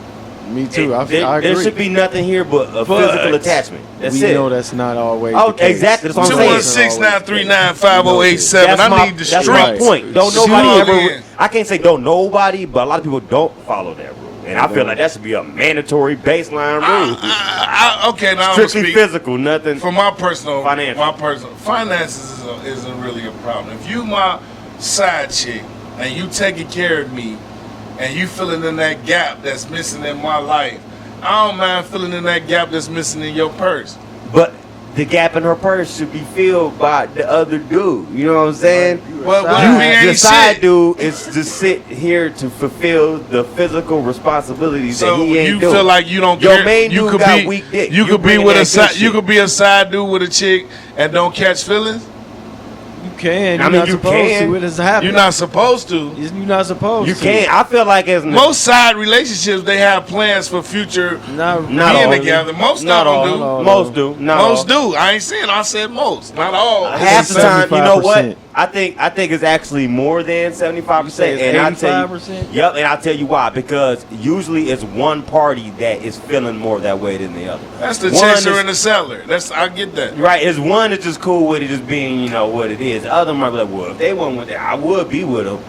Me too. I agree. There should be nothing here but a physical attachment. That's we it. know that's not always. Oh, the case. exactly. That's what I'm saying. 216-939-5087. I need the That's street. my point. Don't nobody ever. I can't say don't nobody, but a lot of people don't follow that rule, and I feel like that should be a mandatory baseline rule. Okay, now Strictly I'm speak physical, nothing. for my personal Financial. finances isn't really a problem. If you my side chick and you taking care of me and you filling in that gap that's missing in my life, I don't mind filling in that gap that's missing in your purse. But the gap in her purse should be filled by the other dude. You know what I'm saying? Well, what if he ain't the side shit? dude is to sit here to fulfill the physical responsibilities So that he ain't you doing. feel like you don't Your care. main you dude could got be weak dick. You could be bringing with that a side. good You shit. could be a side dude with a chick and don't catch feelings. You can. You're I mean, not you supposed can. to. It doesn't happen. You're not supposed to. You're not supposed You to. can't. I feel like as Most side relationships they have plans for future Not being all. together. Most Not of all. them do. all. Most do. Not Most all. do. I ain't saying. I said most. Not all. Half the time, you know what? 75%. I think it's actually more than 75%. You say it's and I tell you, 85%? yep, and I'll tell you why. Because usually it's one party that is feeling more that way than the other. That's the One chaser is- and the seller. I get that. Right, it's one that's just cool with it just being, what it is. The other might be like, well, if they weren't with that, I would be with them.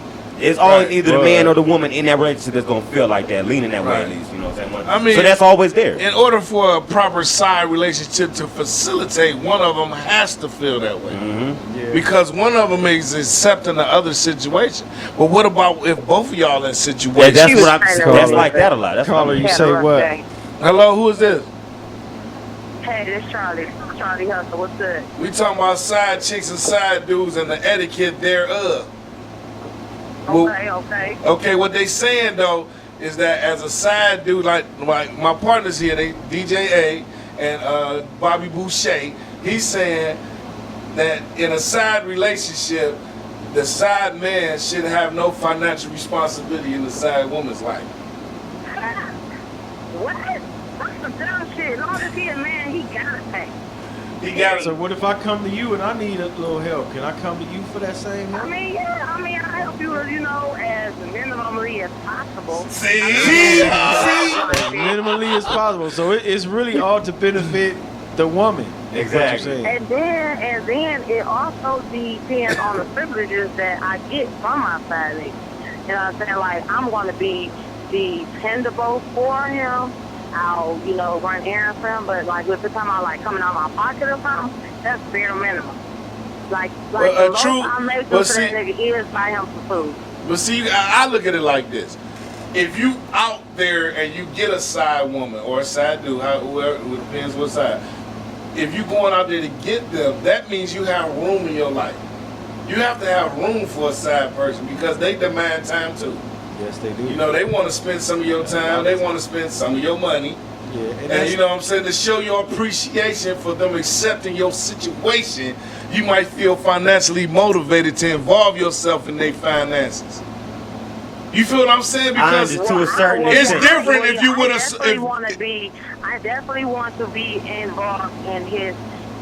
It's always Right. either the man or the woman in that relationship that's gonna feel like that, leaning that way Right. at least. You know what I'm saying? I mean, so that's always there. In order for a proper side relationship to facilitate, one of them has to feel that way. Mm-hmm. Because one of them is accepting the other situation. But what about if both of y'all in situations? That's what I'm. Caller. That's like that a lot. That's Caller, what I'm you Had a say rough what? day. Hello, who is this? Hey, this Charlie. Charlie Hustle. What's good? We talking about side chicks and side dudes and the etiquette thereof. Well, Okay. okay, what they saying though is that as a side dude, like my partners here, they DJ A and Bobby Boucher, he's saying that in a side relationship, the side man should have no financial responsibility in the side woman's life. What? That's some dumb shit. As long as he a man, he gotta pay. He got So what if I come to you and I need a little help? Can I come to you for that same help? I mean, yeah. I help you, as minimally as possible. See? As minimally as possible. So it's really all to benefit the woman. is what you're Exactly. saying. And then it also depends on the privileges that I get from my side nigga. You know what I'm saying? Like, I'm going to be dependable for him. I'll, run errands for him. But, like, if it's talking about, like, coming out of my pocket or something, that's bare minimum. Like Well, the most true- I make but for that nigga is buy him some food. But see, I look at it like this. If you out there and you get a side woman or a side dude, whoever, it depends what side. If you going out there to get them, that means you have room in your life. You have to have room for a side person because they demand time too. Yes, they do. They want to spend some of your time. They want to spend some of your money. Yeah, And you know what I'm saying? To show your appreciation for them accepting your situation, you might feel financially motivated to involve yourself in their finances. You feel what I'm saying? Because to a certain it's extent. different if you would I have. definitely want to be involved in his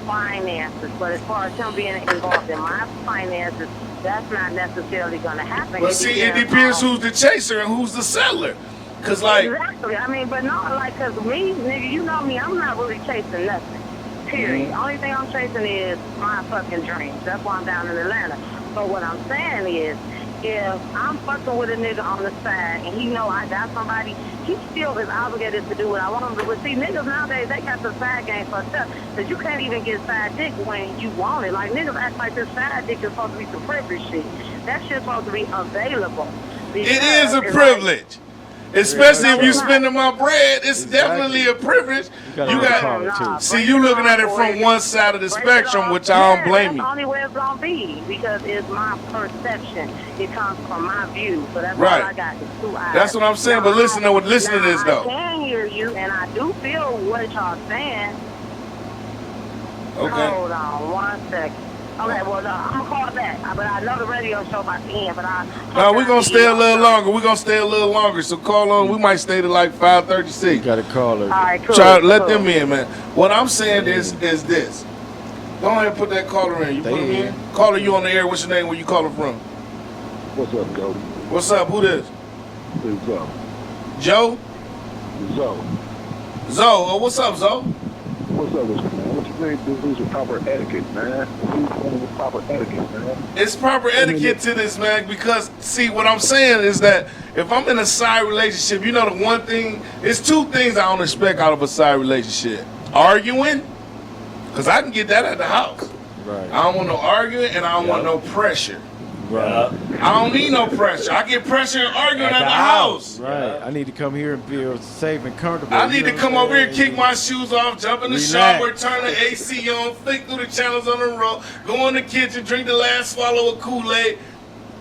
finances, but as far as him being involved in my finances, that's not necessarily going to happen. But see, it depends who's the chaser and who's the seller. Cause like exactly. I mean, but not like, cause me, nigga, you know me, I'm not really chasing nothing. Period. Only thing I'm chasing is my fucking dreams. That's why I'm down in Atlanta. But what I'm saying is, if I'm fucking with a nigga on the side and he know I got somebody, he still is obligated to do what I want him to do. But see, niggas nowadays, they got the side game fucked up. Cause you can't even get side dick when you want it. Like, niggas act like this side dick is supposed to be some privilege shit. That shit's supposed to be available. it is a Because it's privilege. Especially if you spending my bread, it's definitely a privilege. You got see, you looking at it from one side of the spectrum, which I don't blame That's you. the only way it's gonna be because it's my perception. It comes from my view, so that's Right. all I got is 2 eyes. That's what I'm saying. But listen to Now, this though. I can hear you, and I do feel what y'all saying. Okay. Hold on 1 second. Okay, well, no, I'm gonna call back. But I know the radio show about to end, but No, we're gonna stay a little longer. We're gonna stay a little longer. So call on. We might stay to like 5:36. You gotta call her. All right, cool. Try to let them in, man. What I'm saying is this. Go ahead and put that caller in. You put him in. Caller, you on the air. What's your name? Where you calling from? What's up, Cody? What's up? Who this? It's Joe? Zoe. Zoe. Oh, what's up, Zoe? What's up with you, man? What you think this is with proper etiquette, man? Who's with proper etiquette, man? It's proper etiquette to this, man, because, see, what I'm saying is that if I'm in a side relationship, you know the one thing, it's two things I don't expect out of a side relationship. Arguing, because I can get that at the house. Right. I don't want no arguing, and I don't want no pressure. Right. I don't need no pressure. I get pressure and arguing at the house. Right. I need to come here and feel safe and comfortable. I need to come over here, kick my shoes off, jump in the shower, turn the AC on, flick through the channels on the road, go in the kitchen, drink the last swallow of Kool-Aid.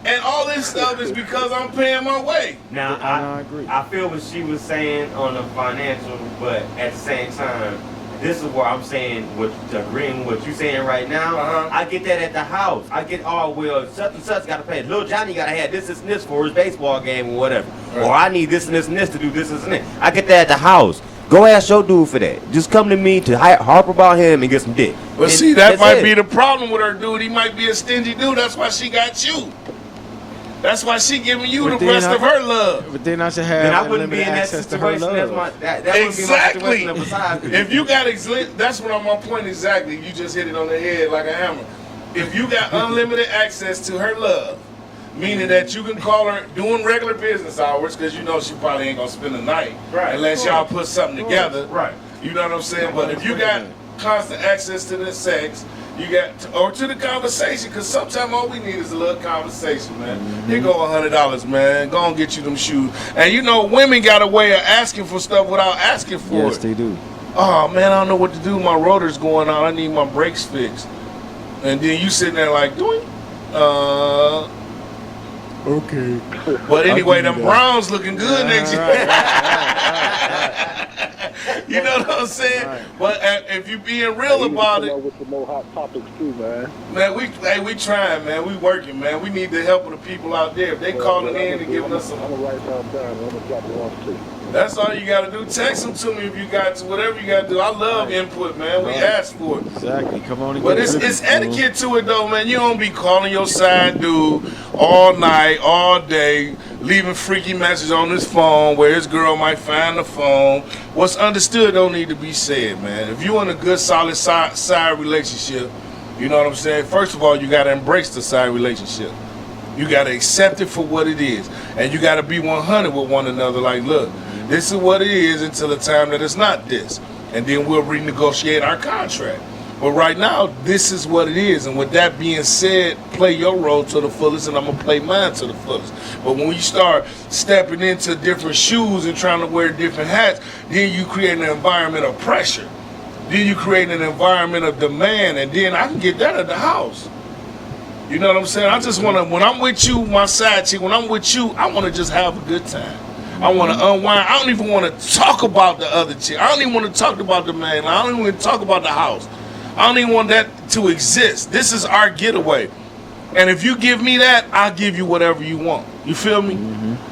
And all this stuff is because I'm paying my way. Now, I agree. I feel what she was saying on the financial, but at the same time, this is where I'm saying, agreeing with what you're saying right now. I get that at the house. I get, oh, well, such and such got to pay. Little Johnny got to have this and this for his baseball game or whatever. Right. Or I need this and this and this to do this and this. I get that at the house. Go ask your dude for that. Just come to me to harp about him and get some dick. But and see, that might be the problem with her dude. He might be a stingy dude. That's why she got you. That's why she giving you the rest of her love. But then I should have then I wouldn't be in that access to her situation. love. That exactly. Wouldn't be my situation. If you got that's what I'm on point exactly. You just hit it on the head like a hammer. If you got unlimited access to her love, meaning that you can call her doing regular business hours, because you know she probably ain't gonna spend the night unless y'all put something together. Right. You know what I'm saying? But if you got constant access to the sex, you got or to the conversation, because sometimes all we need is a little conversation, man. Here go $100, man. Go and get you them shoes. And you know, women got a way of asking for stuff without asking for it. Yes, they do. Oh man, I don't know what to do. My rotor's going out. I need my brakes fixed. And then you sitting there like, okay. But anyway, them Browns looking good next year. You know what I'm saying? Right. But if you being real about it, with some more hot topics too, man. Man, we trying, man. We working, man. We need the help of the people out there. If they calling in and giving us some. I'm gonna write down. I'm gonna drop it off too. That's all you gotta do. Text them to me if you got to. Whatever you gotta do. I love input, man. We ask for it. Exactly. Come on. But it's etiquette to it though, man. You don't be calling your side dude all night, all day, leaving freaky messages on his phone where his girl might find the phone. What's understood don't need to be said, man. If you in a good, solid side relationship, you know what I'm saying? First of all, you gotta embrace the side relationship. You gotta accept it for what it is, and you gotta be 100 with one another. Like, look, this is what it is until the time that it's not this, and then we'll renegotiate our contract. But right now, this is what it is. And with that being said, play your role to the fullest, and I'm gonna play mine to the fullest. But when you start stepping into different shoes and trying to wear different hats, then you create an environment of pressure. Then you create an environment of demand, and then I can get that at the house. You know what I'm saying? I just wanna, when I'm with you, my side chick, when I'm with you, I wanna just have a good time. I want to unwind. I don't even want to talk about the other chick. I don't even want to talk about the man. I don't even want to talk about the house. I don't even want that to exist. This is our getaway. And if you give me that, I'll give you whatever you want. You feel me?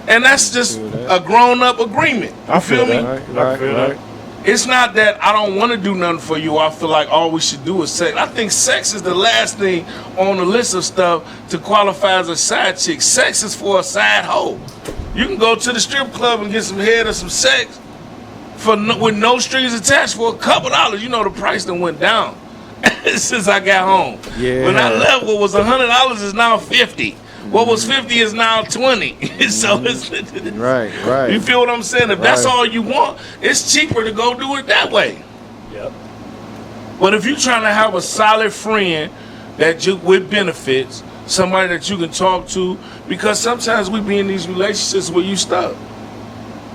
And that's just a grown-up agreement. You feel me? Right. It's not that I don't want to do nothing for you. I feel like all we should do is sex. I think sex is the last thing on the list of stuff to qualify as a side chick. Sex is for a side hoe. You can go to the strip club and get some head or some sex with no strings attached for a couple dollars. You know the price done went down since I got home. Yeah. When I left, what was $100 is now $50. What was 50 is now 20. So it's right. You feel what I'm saying? If that's all you want, it's cheaper to go do it that way. Yep. But if you're trying to have a solid friend that you with benefits, somebody that you can talk to, because sometimes we be in these relationships where you stuck.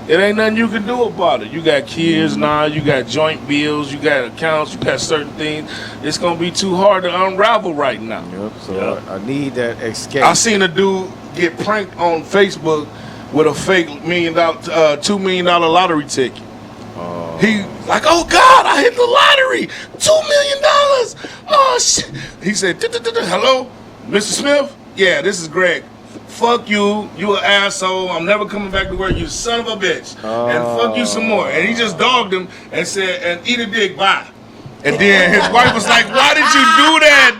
It ain't nothing you can do about it. You got kids now, you got joint bills, you got accounts, you got certain things. It's gonna be too hard to unravel right now. Yep. So I need that escape. I seen a dude get pranked on Facebook with a fake $2 million lottery ticket. He like, oh God, I hit the lottery, $2 million. Oh shit. He said, hello, Mr. Smith? Yeah, this is Greg. Fuck you, you an asshole. I'm never coming back to work, you son of a bitch. And fuck you some more. And he just dogged him and said, and eat a dick, bye. And then his wife was like, why did you do that?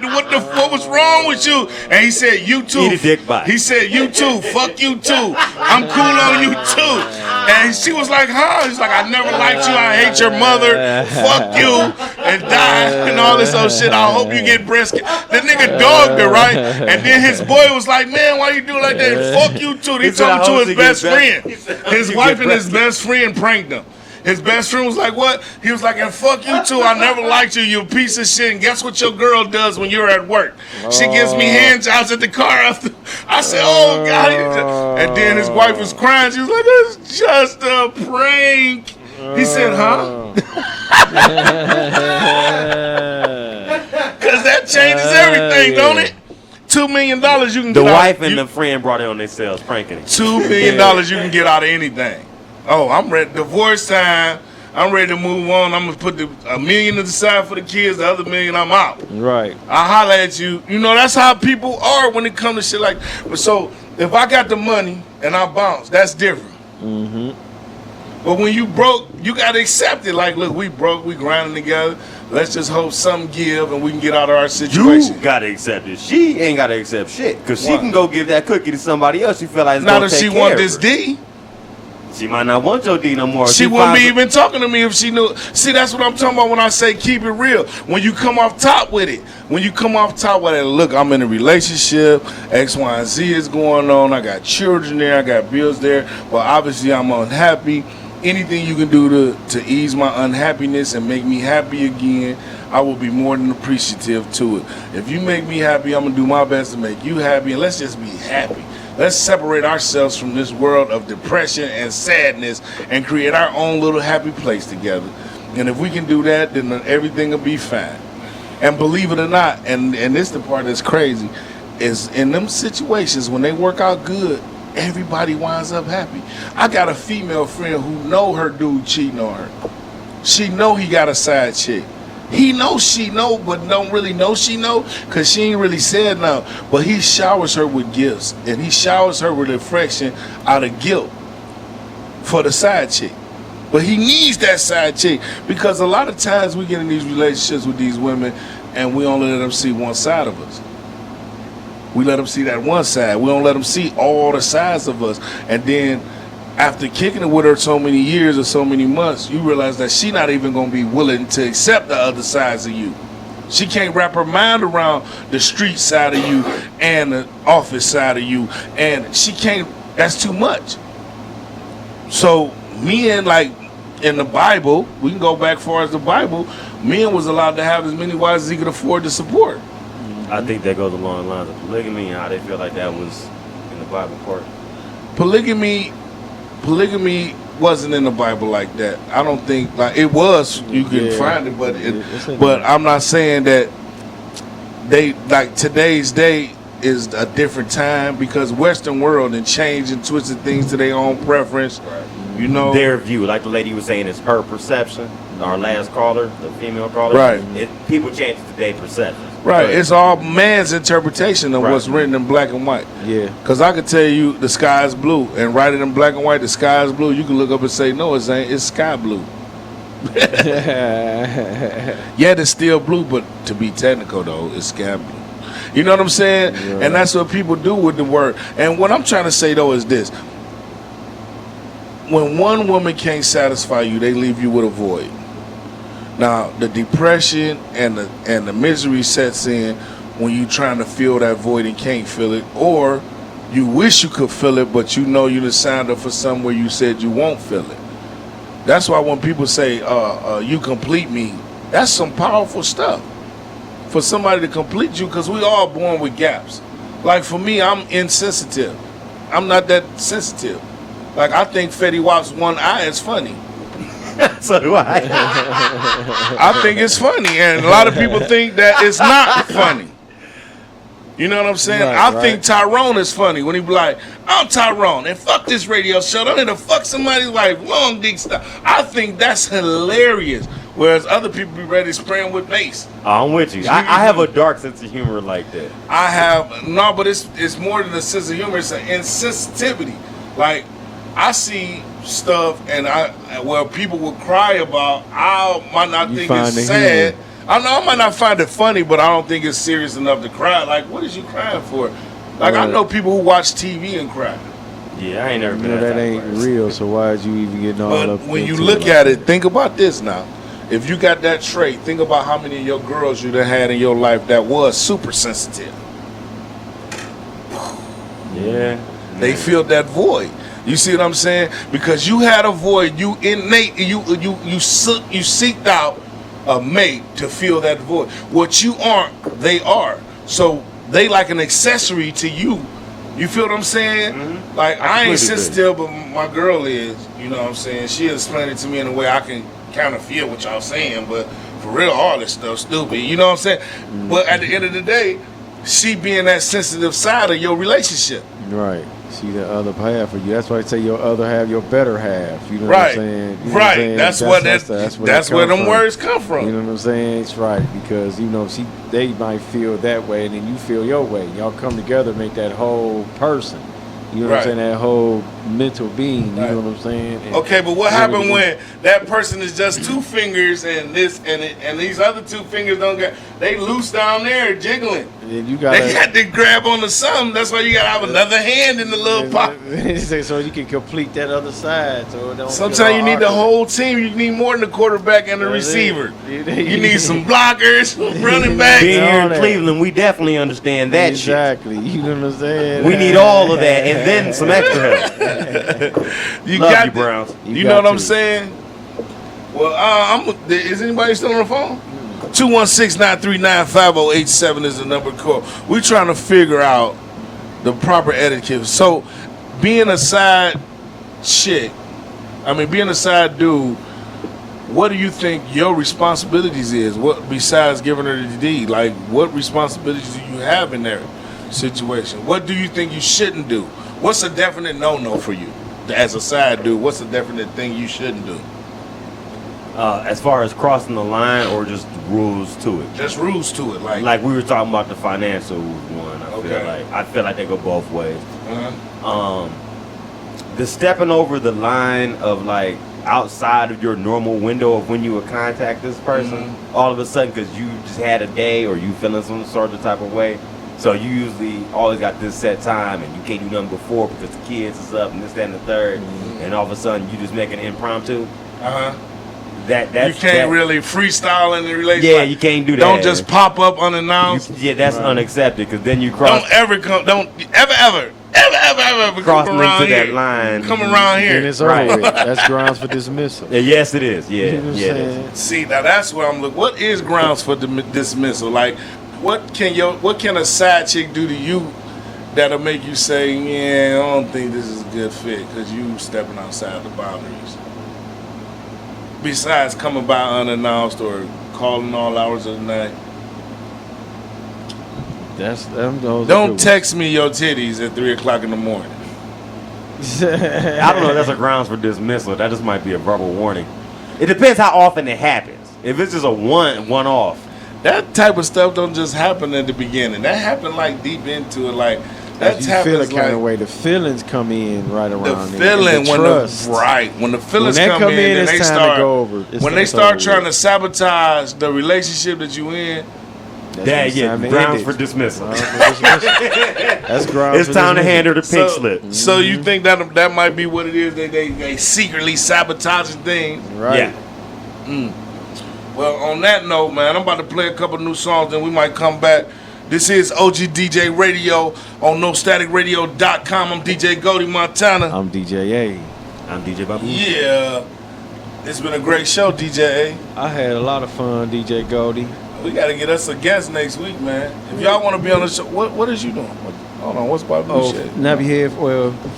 What was wrong with you? And he said, you too. Eat a dick, bye. He said, you too. Fuck you too. I'm cool on you too. And she was like, huh? He's like, I never liked you. I hate your mother. Fuck you. And die. And all this old shit. I hope you get breast cancer. The nigga dogged her, right? And then his boy was like, man, why you do like that? Fuck you too. He told him to his best friend. His wife and his best friend pranked him. His best friend was like, what? He was like, and fuck you too. I never liked you, you piece of shit. And guess what your girl does when you're at work? She gives me hand jobs at the car after. I said, oh, God. And then his wife was crying. She was like, it's just a prank. He said, huh? Because that changes everything, don't it? $2 million you can get The wife and the friend brought it on themselves, pranking it. $2 million you can get out of anything. Oh, I'm ready. Divorce time. I'm ready to move on. I'm going to put $1 million to the side for the kids. The other $1 million, I'm out. Right. I holler at you. You know, that's how people are when it comes to shit like. So, if I got the money and I bounce, that's different. Mm-hmm. But when you broke, you got to accept it. Like, look, we broke. We grinding together. Let's just hope something give and we can get out of our situation. You got to accept it. She ain't got to accept shit. Because she can go give that cookie to somebody else. She feel like it's not going if to she take care want of this her. D. She might not want your D no more. She wouldn't be even talking to me if she knew. See, that's what I'm talking about when I say keep it real. When you come off top with it. When you come off top with it, look, I'm in a relationship. X, Y, and Z is going on. I got children there. I got bills there. But obviously, I'm unhappy. Anything you can do to ease my unhappiness and make me happy again, I will be more than appreciative to it. If you make me happy, I'm going to do my best to make you happy. And let's just be happy. Let's separate ourselves from this world of depression and sadness and create our own little happy place together. And if we can do that, then everything will be fine. And believe it or not, and this the part that's crazy, is in them situations when they work out good, everybody winds up happy. I got a female friend who know her dude cheating on her. She know he got a side chick. He knows she know, but don't really know she know, because she ain't really said no. But he showers her with gifts, and he showers her with affection out of guilt for the side chick. But he needs that side chick, because a lot of times we get in these relationships with these women, and we only let them see one side of us. We let them see that one side. We don't let them see all the sides of us. And then after kicking it with her so many years or so many months, you realize that she not even going to be willing to accept the other sides of you. She can't wrap her mind around the street side of you and the office side of you. And she can't, that's too much. So men, like in the Bible, we can go back far as the Bible, men was allowed to have as many wives as he could afford to support. I think that goes along the lines of polygamy and how they feel like that was in the Bible part. Polygamy wasn't in the Bible like that. I don't think, like, it was, you can find it, but I'm not saying that they, like, today's day is a different time, because Western world and changed and twisted things to their own preference. Right. You know, their view, like the lady was saying, is her perception. Our last caller, the female caller, right? People change it to their perception. Right, it's all man's interpretation of what's written in black and white. Yeah. Because I could tell you the sky is blue, and write it in black and white, the sky is blue. You can look up and say, no, it ain't. It's sky blue. Yeah, it's still blue, but to be technical, though, it's sky blue. You know what I'm saying? Yeah. And that's what people do with the word. And what I'm trying to say, though, is this. When one woman can't satisfy you, they leave you with a void. Now, the depression and the misery sets in when you're trying to fill that void and can't fill it, or you wish you could fill it, but you know you done signed up for somewhere you said you won't fill it. That's why when people say, you complete me, that's some powerful stuff for somebody to complete you, because we all born with gaps. Like for me, I'm insensitive. I'm not that sensitive. Like I think Fetty Wap's one eye is funny. So do I. I think it's funny, and a lot of people think that it's not funny. You know what I'm saying? Right, I think Tyrone is funny when he be like, I'm Tyrone, and fuck this radio show. I'm gonna fuck somebody's wife, long dick stuff. I think that's hilarious. Whereas other people be ready to spray him with mace. I'm with you. I have a dark sense of humor like that. I have, no, but it's more than a sense of humor. It's an insensitivity. Like, I see stuff and where people will cry about, I might not think it's sad. I know I might not find it funny, but I don't think it's serious enough to cry. Like, what is you crying for? Like, I know people who watch TV and cry. Yeah, I ain't never been that ain't real, so why is you even getting all up? But when you look at it, think about this now. If you got that trait, think about how many of your girls you done had in your life that was super sensitive. Yeah. They filled that void. You see what I'm saying? Because you had a void, you seeked out a mate to fill that void. What you aren't, they are. So they like an accessory to you. You feel what I'm saying? Mm-hmm. Like, I ain't sensitive, but my girl is. You know what I'm saying? She explained it to me in a way I can kind of feel what y'all saying, but for real, all this stuff stupid. You know what I'm saying? Mm-hmm. But at the end of the day, she being that sensitive side of your relationship. Right. See the other half of you. That's why I say your other half, your better half. You know what I'm saying? You know what I'm saying? That's where them words come from. You know what I'm saying? It's right, because you know they might feel that way, and then you feel your way. Y'all come together, make that whole person. You know what I'm saying? That whole mental being. You know what I'm saying? And okay, but what happened when that person is just two fingers and this and these other two fingers don't get? They loose down there jiggling. And you gotta, they got to grab onto something. That's why you gotta have another hand in the little pocket. So you can complete that other side. So it don't sometimes you need the whole team. You need more than the quarterback and the receiver. You need some blockers, running backs. Being here in Cleveland, we definitely understand that shit. Exactly. You know what I'm saying? We need all of that and then some extra help. Love you, Browns. You know what I'm saying? Well, is anybody still on the phone? 216-939-5087 is the number to call. We're trying to figure out the proper etiquette. So, being a side chick, being a side dude, what do you think your responsibilities is? What, besides giving her the deed? Like, what responsibilities do you have in their situation? What do you think you shouldn't do? What's a definite no-no for you as a side dude? What's a definite thing you shouldn't do? As far as crossing the line or just rules to it? Just rules to it, like we were talking about the financial one. I feel like they go both ways. Uh-huh. The stepping over the line of like outside of your normal window of when you would contact this person, all of a sudden because you just had a day or you feeling some sort of type of way. So you usually always got this set time and you can't do nothing before because the kids is up and this, that, and the third, and all of a sudden you just make an impromptu. Uh-huh. You can't really freestyle in the relationship. Yeah, you can't do that. Don't just pop up unannounced. That's unaccepted because then you cross. Don't ever cross come around into here. that line. Come around here. And it's over with. That's grounds for dismissal. Yes, it is. Yeah, You know what I'm yeah. It saying? is. See, now that's what I'm looking. What is grounds for dismissal? Like, what can a side chick do to you that'll make you say, yeah, I don't think this is a good fit because you stepping outside the boundaries? Besides coming by unannounced or calling all hours of the night. Don't text me your titties at 3 o'clock in the morning. I don't know if that's a grounds for dismissal. That just might be a verbal warning. It depends how often it happens. If it's just a one-off. That type of stuff don't just happen at the beginning. That happened like deep into it. Like, you feel a kind of way. The feelings come in right around the feeling when the feelings come in, and they start go over. When they start trying to sabotage the relationship that you in. Grounds for dismissal. That's grounds. It's time to hand her the pink slip. So you think that might be what it is? They secretly sabotaging things. Right. Yeah. Well, on that note, man, I'm about to play a couple new songs, then we might come back. This is Ogdj Radio on NoStaticRadio.com. I'm DJ Goldie Montana. I'm DJ A. I'm DJ Babu. Yeah. It's been a great show, DJ A. I had a lot of fun, DJ Goldie. We got to get us a guest next week, man. If y'all want to be on the show, what is you doing? Hold on, what's Babu shit? Nappy Head,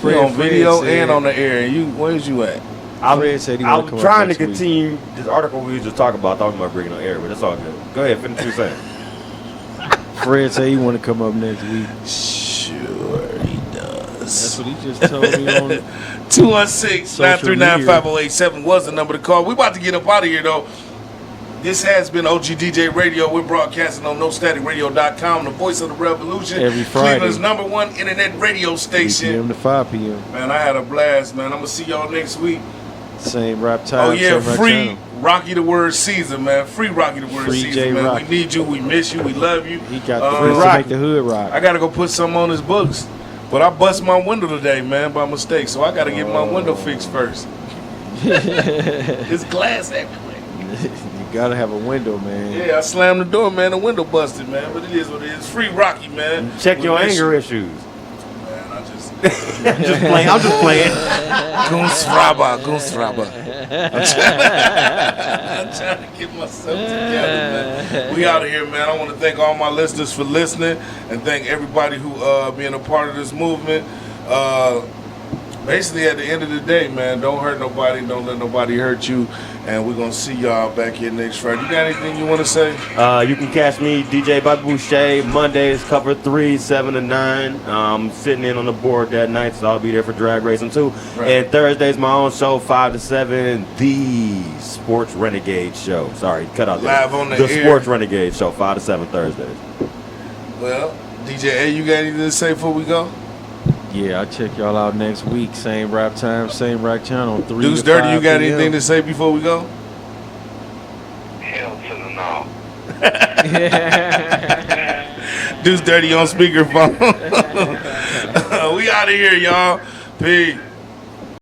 Fred on video and on the air. Where's you at? Fred said he I'm trying to continue this article we just talked about. I thought we might bring it on air, but it's all good. Go ahead, finish what you're saying. Fred say he want to come up next week. Sure he does. That's what he just told me on 216-939-5087 was the number to call. We about to get up out of here, though. This has been Ogdj Radio. We're broadcasting on NoStaticRadio.com, the voice of the revolution. Every Friday. Cleveland's #1 internet radio 3 station. p.m. to 5 p.m. Man, I had a blast, man. I'm going to see y'all next week. Same rap time. Oh, yeah, same free rap Rocky the Word Caesar, man. Free Rocky the Word Free Caesar, J man. Rocky. We need you. We miss you. We love you. He got the friends to make the hood rock. I got to go put something on his books. But I bust my window today, man, by mistake. So I got to get my window fixed first. There's glass everywhere. You gotta have a window, man. Yeah, I slammed the door, man. The window busted, man. But it is what it is. Free Rocky, man. Check We your miss anger you. issues. Man, I just... Just playing. I'm just playing. Goonsraba. I'm trying to get myself together, man. We out of here, man. I want to thank all my listeners for listening and thank everybody who being a part of this movement. Basically, at the end of the day, man, don't hurt nobody. Don't let nobody hurt you. And we're going to see y'all back here next Friday. You got anything you want to say? You can catch me, DJ Bobby Boucher, Mondays, cover 3, 7 to 9. Sitting in on the board that night, so I'll be there for drag racing too. Right. And Thursdays, my own show, 5 to 7, the Sports Renegade Show. Sorry, cut out Live that. on the The air. Sports Renegade Show, 5 to 7 Thursdays. Well, DJ A, you got anything to say before we go? Yeah, I'll check y'all out next week. Same rap time, same rap channel. 3 Deuce to Dirty, 5 you got p.m. anything to say before we go? Hell to the no. Deuce Dirty on speakerphone. We out of here, y'all. Peace.